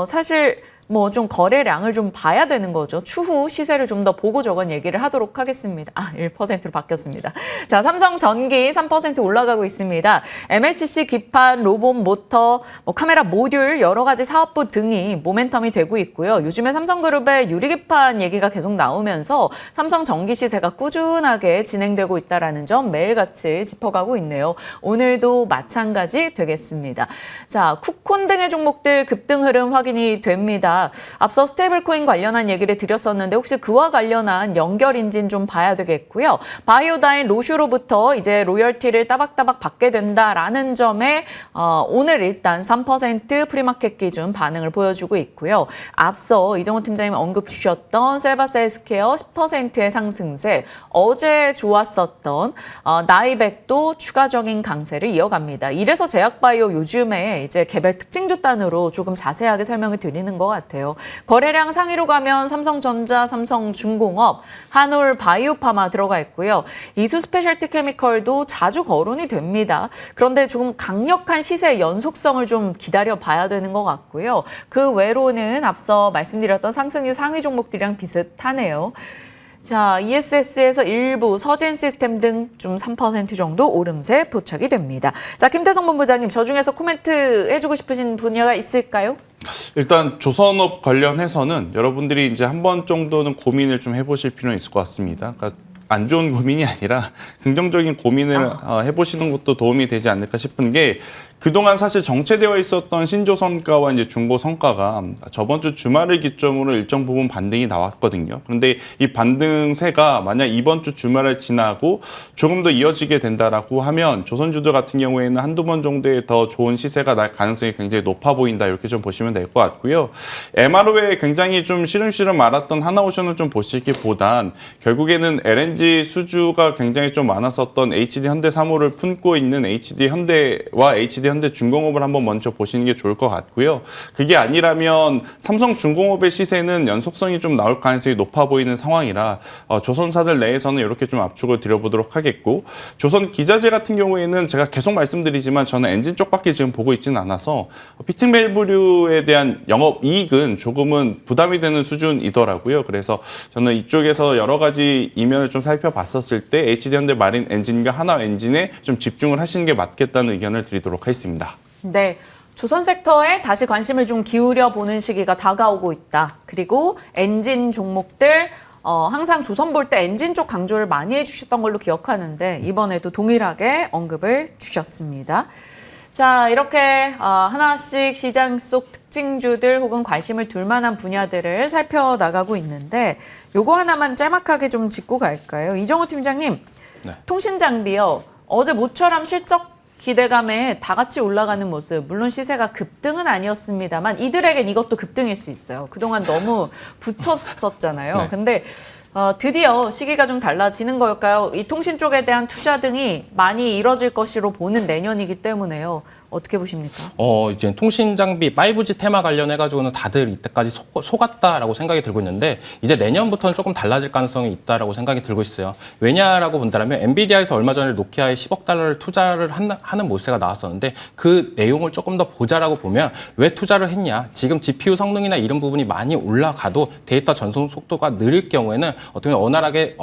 사실 뭐 좀 거래량을 좀 봐야 되는 거죠. 추후 시세를 좀 더 보고 저건 얘기를 하도록 하겠습니다. 1%로 바뀌었습니다. 자, 삼성전기 3% 올라가고 있습니다. MLCC 기판, 로봇 모터, 카메라 모듈 여러 가지 사업부 등이 모멘텀이 되고 있고요. 요즘에 삼성그룹의 유리기판 얘기가 계속 나오면서 삼성전기 시세가 꾸준하게 진행되고 있다는 점 매일같이 짚어가고 있네요. 오늘도 마찬가지 되겠습니다. 자, 쿠콘 등의 종목들 급등 흐름 확인이 됩니다. 앞서 스테이블코인 관련한 얘기를 드렸었는데 혹시 그와 관련한 연결인지는 좀 봐야 되겠고요. 바이오다인 로슈로부터 이제 로열티를 따박따박 받게 된다라는 점에 오늘 일단 3% 프리마켓 기준 반응을 보여주고 있고요. 앞서 이정호 팀장님 언급 주셨던 셀바스 헬스케어 10%의 상승세, 어제 좋았었던 나이백도 추가적인 강세를 이어갑니다. 이래서 제약바이오 요즘에 이제 개별 특징주 단으로 조금 자세하게 설명을 드리는 것 같아요. 거래량 상위로 가면 삼성전자, 삼성중공업, 한올 바이오파마 들어가 있고요. 이수 스페셜티 케미컬도 자주 거론이 됩니다. 그런데 조금 강력한 시세 연속성을 좀 기다려 봐야 되는 것 같고요. 그 외로는 앞서 말씀드렸던 상승률 상위 종목들이랑 비슷하네요. 자, ESS에서 일부 서진 시스템 등 좀 3% 정도 오름세 포착이 됩니다. 자, 김태성 본부장님, 저 중에서 코멘트 해주고 싶으신 분야가 있을까요? 일단 조선업 관련해서는 여러분들이 이제 한 번 정도는 고민을 좀 해보실 필요는 있을 것 같습니다. 그러니까 안 좋은 고민이 아니라 긍정적인 고민을 해보시는 것도 도움이 되지 않을까 싶은 게 그동안 사실 정체되어 있었던 신조선가와 이제 중고선가가 저번 주 주말을 기점으로 일정 부분 반등이 나왔거든요. 그런데 이 반등세가 만약 이번 주 주말을 지나고 조금 더 이어지게 된다라고 하면 조선주들 같은 경우에는 한두 번 정도의 더 좋은 시세가 날 가능성이 굉장히 높아 보인다. 이렇게 좀 보시면 될 것 같고요. MRO에 굉장히 좀 시름시름 말았던 하나오션을 좀 보시기보단 결국에는 LNG 수주가 굉장히 좀 많았었던 HD 현대 3호를 품고 있는 HD 현대와 HD 현대 중공업을 한번 먼저 보시는 게 좋을 것 같고요. 그게 아니라면 삼성중공업의 시세는 연속성이 좀 나올 가능성이 높아 보이는 상황이라 조선사들 내에서는 이렇게 좀 압축을 드려보도록 하겠고, 조선 기자재 같은 경우에는 제가 계속 말씀드리지만 저는 엔진 쪽밖에 지금 보고 있지는 않아서 피팅밸브류에 대한 영업이익은 조금은 부담이 되는 수준이더라고요. 그래서 저는 이쪽에서 여러 가지 이면을 좀 살펴봤었을 때 HD현대 마린 엔진과 하나 엔진에 좀 집중을 하시는 게 맞겠다는 의견을 드리도록 하겠습니다. 네. 조선 섹터에 다시 관심을 좀 기울여 보는 시기가 다가오고 있다. 그리고 엔진 종목들 항상 조선 볼 때 엔진 쪽 강조를 많이 해주셨던 걸로 기억하는데 이번에도 동일하게 언급을 주셨습니다. 자, 이렇게 하나씩 시장 속 특징주들 혹은 관심을 둘 만한 분야들을 살펴나가고 있는데 요거 하나만 짤막하게 좀 짚고 갈까요? 이정호 팀장님, 네. 통신 장비요. 어제 모처럼 실적 기대감에 다 같이 올라가는 모습. 물론 시세가 급등은 아니었습니다만 이들에겐 이것도 급등일 수 있어요. 그동안 너무 붙였었잖아요. 네. 근데 드디어 시기가 좀 달라지는 걸까요? 이 통신 쪽에 대한 투자 등이 많이 이뤄질 것으로 보는 내년이기 때문에요. 어떻게 보십니까? 이제 통신 장비 5G 테마 관련해가지고는 다들 이때까지 속았다라고 생각이 들고 있는데 이제 내년부터는 조금 달라질 가능성이 있다라고 생각이 들고 있어요. 왜냐라고 본다면 엔비디아에서 얼마 전에 노키아에 10억 달러를 투자를 하는 모세가 나왔었는데 그 내용을 조금 더 보자라고 보면 왜 투자를 했냐? 지금 GPU 성능이나 이런 부분이 많이 올라가도 데이터 전송 속도가 느릴 경우에는 어떻게 보면 원활하게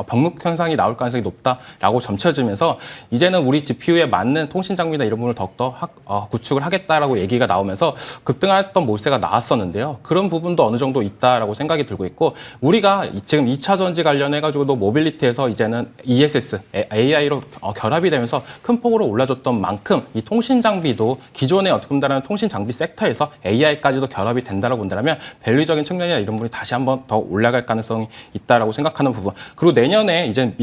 병목 현상이 나올 가능성이 높다라고 점쳐지면서 이제는 우리 GPU에 맞는 통신 장비나 이런 부분을 더욱더 구축을 하겠다라고 얘기가 나오면서 급등했던 몰세가 나왔었는데요. 그런 부분도 어느 정도 있다라고 생각이 들고 있고 우리가 지금 2차 전지 관련해가지고도 모빌리티에서 이제는 ESS, AI로 결합이 되면서 큰 폭으로 올라줬던 만큼 이 통신 장비도 기존의 어떻게 본다면 통신 장비 섹터에서 AI까지도 결합이 된다라고 본다면 밸류적인 측면이나 이런 부분이 다시 한번 더 올라갈 가능성이 있다라고 생각하는 부분. 그리고 내년에 이제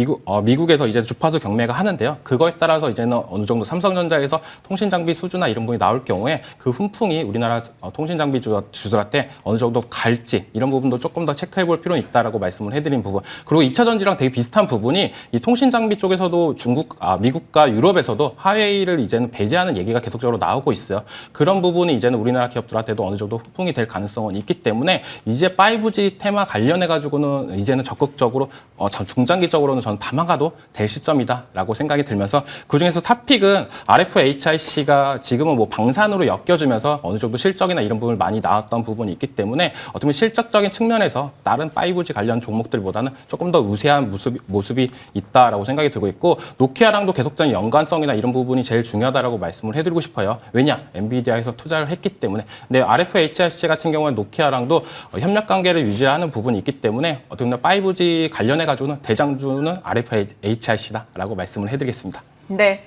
미국에서 이제 주파수 경매가 하는데요. 그거에 따라서 이제는 어느 정도 삼성전자에서 통신 장비 수주나 이런 부분이 나올 경우에 그 훈풍이 우리나라 통신 장비 주들한테 어느 정도 갈지 이런 부분도 조금 더 체크해 볼 필요는 있다라고 말씀을 해드린 부분. 그리고 2차 전지랑 되게 비슷한 부분이 이 통신 장비 쪽에서도 미국과 유럽에서도 화웨이를 이제는 배제하는 얘기가 계속적으로 나오고 있어요. 그런 부분이 이제는 우리나라 기업들한테도 어느 정도 훈풍이 될 가능성은 있기 때문에 이제 5G 테마 관련해가지고는 이제는 적극적으로 중장기적으로는 저는 담아가도 될 시점이다라고 생각이 들면서 그중에서 탑픽은 RFHIC가 지금은 뭐 방산으로 엮여주면서 어느 정도 실적이나 이런 부분을 많이 나왔던 부분이 있기 때문에 어떻게 보면 실적적인 측면에서 다른 5G 관련 종목들보다는 조금 더 우세한 모습이 있다라고 생각이 들고 있고 노키아랑도 계속적인 연관성이나 이런 부분이 제일 중요하다라고 말씀을 해드리고 싶어요. 왜냐? 엔비디아에서 투자를 했기 때문에. 근데 RFHIC 같은 경우는 노키아랑도 협력 관계를 유지하는 부분이 있기 때문에 어떻게 보면 5G 관련해가지고는 대장주는 RFHIC다라고 말씀을 해드리겠습니다. 네.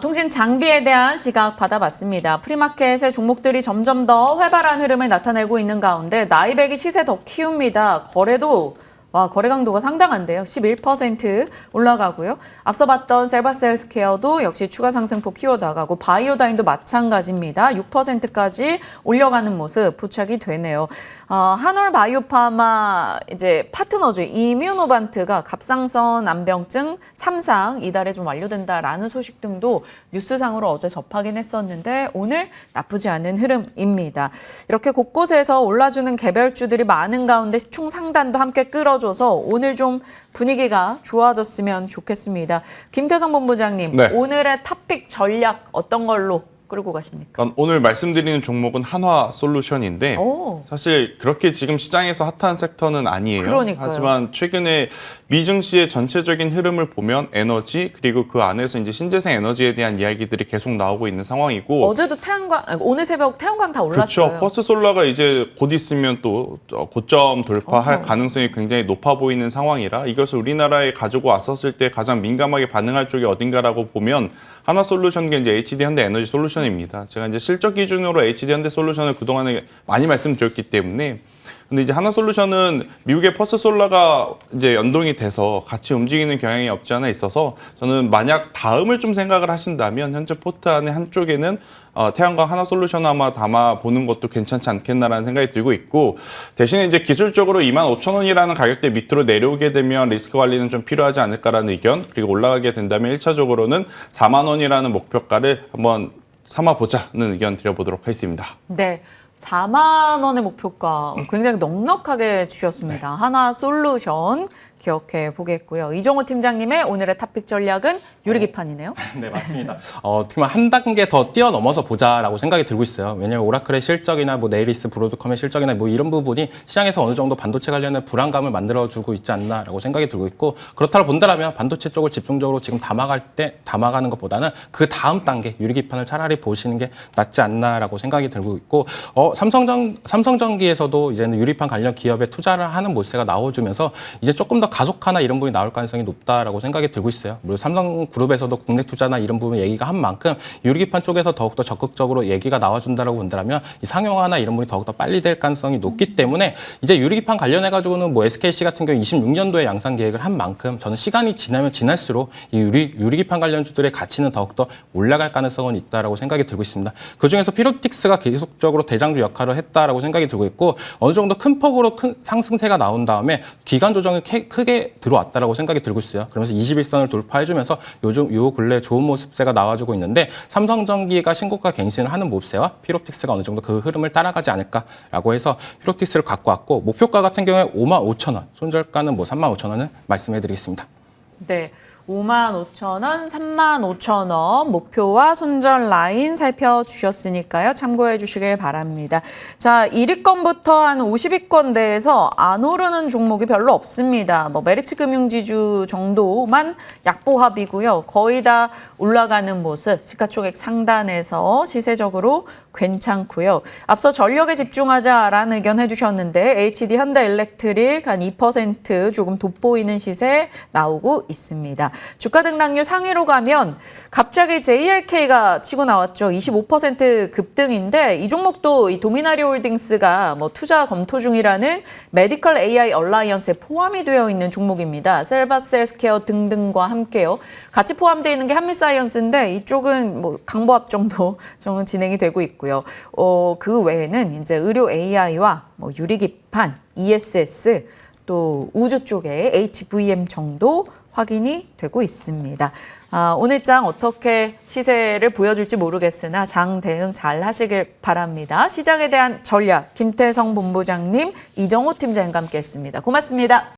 통신 장비에 대한 시각 받아봤습니다. 프리마켓의 종목들이 점점 더 활발한 흐름을 나타내고 있는 가운데 나이백이 시세 더 키웁니다. 거래 강도가 상당한데요. 11% 올라가고요. 앞서 봤던 셀바스 헬스케어도 역시 추가 상승폭 키워나가고 바이오다인도 마찬가지입니다. 6%까지 올려가는 모습 포착이 되네요. 한올 바이오파마 이제 파트너주 이뮤노반트가 갑상선 암병증 3상 이달에 좀 완료된다라는 소식 등도 뉴스상으로 어제 접하긴 했었는데 오늘 나쁘지 않은 흐름입니다. 이렇게 곳곳에서 올라주는 개별주들이 많은 가운데 총 상단도 함께 끌어줘서 오늘 좀 분위기가 좋아졌으면 좋겠습니다. 김태성 본부장님, 네. 오늘의 탑픽 전략 어떤 걸로 끌고 가십니까? 오늘 말씀드리는 종목은 한화솔루션인데 오. 사실 그렇게 지금 시장에서 핫한 섹터는 아니에요. 그러니까요. 하지만 최근에 미증시의 전체적인 흐름을 보면 에너지 그리고 그 안에서 이제 신재생 에너지에 대한 이야기들이 계속 나오고 있는 상황이고 어제도 오늘 새벽 태양광 다 올랐어요. 그렇죠. 퍼스솔라가 이제 곧 있으면 또 고점 돌파할 가능성이 굉장히 높아 보이는 상황이라 이것을 우리나라에 가지고 왔었을 때 가장 민감하게 반응할 쪽이 어딘가라고 보면 한화솔루션과 이제 HD현대에너지솔루션입니다. 제가 이제 실적 기준으로 HD현대솔루션을 그동안에 많이 말씀드렸기 때문에 근데 이제 한화솔루션은 미국의 퍼스솔라가 이제 연동이 돼서 같이 움직이는 경향이 없지 않아 있어서 저는 만약 다음을 좀 생각을 하신다면 현재 포트 안에 한쪽에는 태양광 한화솔루션 아마 담아보는 것도 괜찮지 않겠나라는 생각이 들고 있고 대신에 이제 기술적으로 25,000원이라는 가격대 밑으로 내려오게 되면 리스크 관리는 좀 필요하지 않을까라는 의견 그리고 올라가게 된다면 1차적으로는 4만 원이라는 목표가를 한번 삼아보자는 의견 드려보도록 하겠습니다. 네. 4만 원의 목표가 굉장히 넉넉하게 주셨습니다. 한화솔루션 기억해 보겠고요. 이정호 팀장님의 오늘의 탑픽 전략은 유리기판이네요. 네, 맞습니다. 어떻게 보면 한 단계 더 뛰어넘어서 보자라고 생각이 들고 있어요. 왜냐하면 오라클의 실적이나 뭐 네이리스, 브로드컴의 실적이나 뭐 이런 부분이 시장에서 어느 정도 반도체 관련된 불안감을 만들어주고 있지 않나라고 생각이 들고 있고, 그렇다고 본다면 반도체 쪽을 집중적으로 지금 담아가는 것보다는 그 다음 단계 유리기판을 차라리 보시는 게 낫지 않나라고 생각이 들고 있고, 삼성전기에서도 이제는 유리판 관련 기업에 투자를 하는 모세가 나와주면서 이제 조금 더 가속화나 이런 부분이 나올 가능성이 높다라고 생각이 들고 있어요. 물론 삼성그룹에서도 국내 투자나 이런 부분 얘기가 한 만큼 유리기판 쪽에서 더욱더 적극적으로 얘기가 나와준다라고 본다면 이 상용화나 이런 부분이 더욱더 빨리 될 가능성이 높기 때문에 이제 유리기판 관련해가지고는 뭐 SKC 같은 경우 26년도에 양산 계획을 한 만큼 저는 시간이 지나면 지날수록 이 유리기판 관련주들의 가치는 더욱더 올라갈 가능성은 있다라고 생각이 들고 있습니다. 그중에서 피로틱스가 계속적으로 대장주 역할을 했다라고 생각이 들고 있고, 어느 정도 큰 폭으로 큰 상승세가 나온 다음에 기간 조정이 크게 들어왔다라고 생각이 들고 있어요. 그러면서 21선을 돌파해주면서 요즘 요 근래 좋은 모습세가 나와주고 있는데, 삼성전기가 신고가 갱신을 하는 모습세와 피로틱스가 어느 정도 그 흐름을 따라가지 않을까라고 해서 피로틱스를 갖고 왔고, 목표가 같은 경우에 55,000원, 손절가는 뭐 35,000원을 말씀해드리겠습니다. 네, 55,000원, 35,000원 목표와 손절 라인 살펴주셨으니까요. 참고해 주시길 바랍니다. 자, 1위권부터 한 50위권 대에서 안 오르는 종목이 별로 없습니다. 뭐 메리츠 금융지주 정도만 약보합이고요. 거의 다 올라가는 모습, 시가총액 상단에서 시세적으로 괜찮고요. 앞서 전력에 집중하자라는 의견 해주셨는데 HD 현대일렉트릭 한 2% 조금 돋보이는 시세 나오고 있습니다. 주가 등락률 상위로 가면 갑자기 JRK가 치고 나왔죠. 25% 급등인데 이 종목도 이 도미나리 홀딩스가 뭐 투자 검토 중이라는 메디컬 AI 얼라이언스에 포함이 되어 있는 종목입니다. 셀바스 헬스케어 등등과 함께요. 같이 포함되어 있는 게 한미사이언스인데 이쪽은 뭐 강보합 정도 진행이 되고 있고요. 그 외에는 이제 의료 AI와 뭐 유리기판, ESS 또 우주 쪽에 HVM 정도 확인이 되고 있습니다. 오늘 장 어떻게 시세를 보여줄지 모르겠으나 장 대응 잘 하시길 바랍니다. 시장에 대한 전략 김태성 본부장님, 이정호 팀장님과 함께했습니다. 고맙습니다.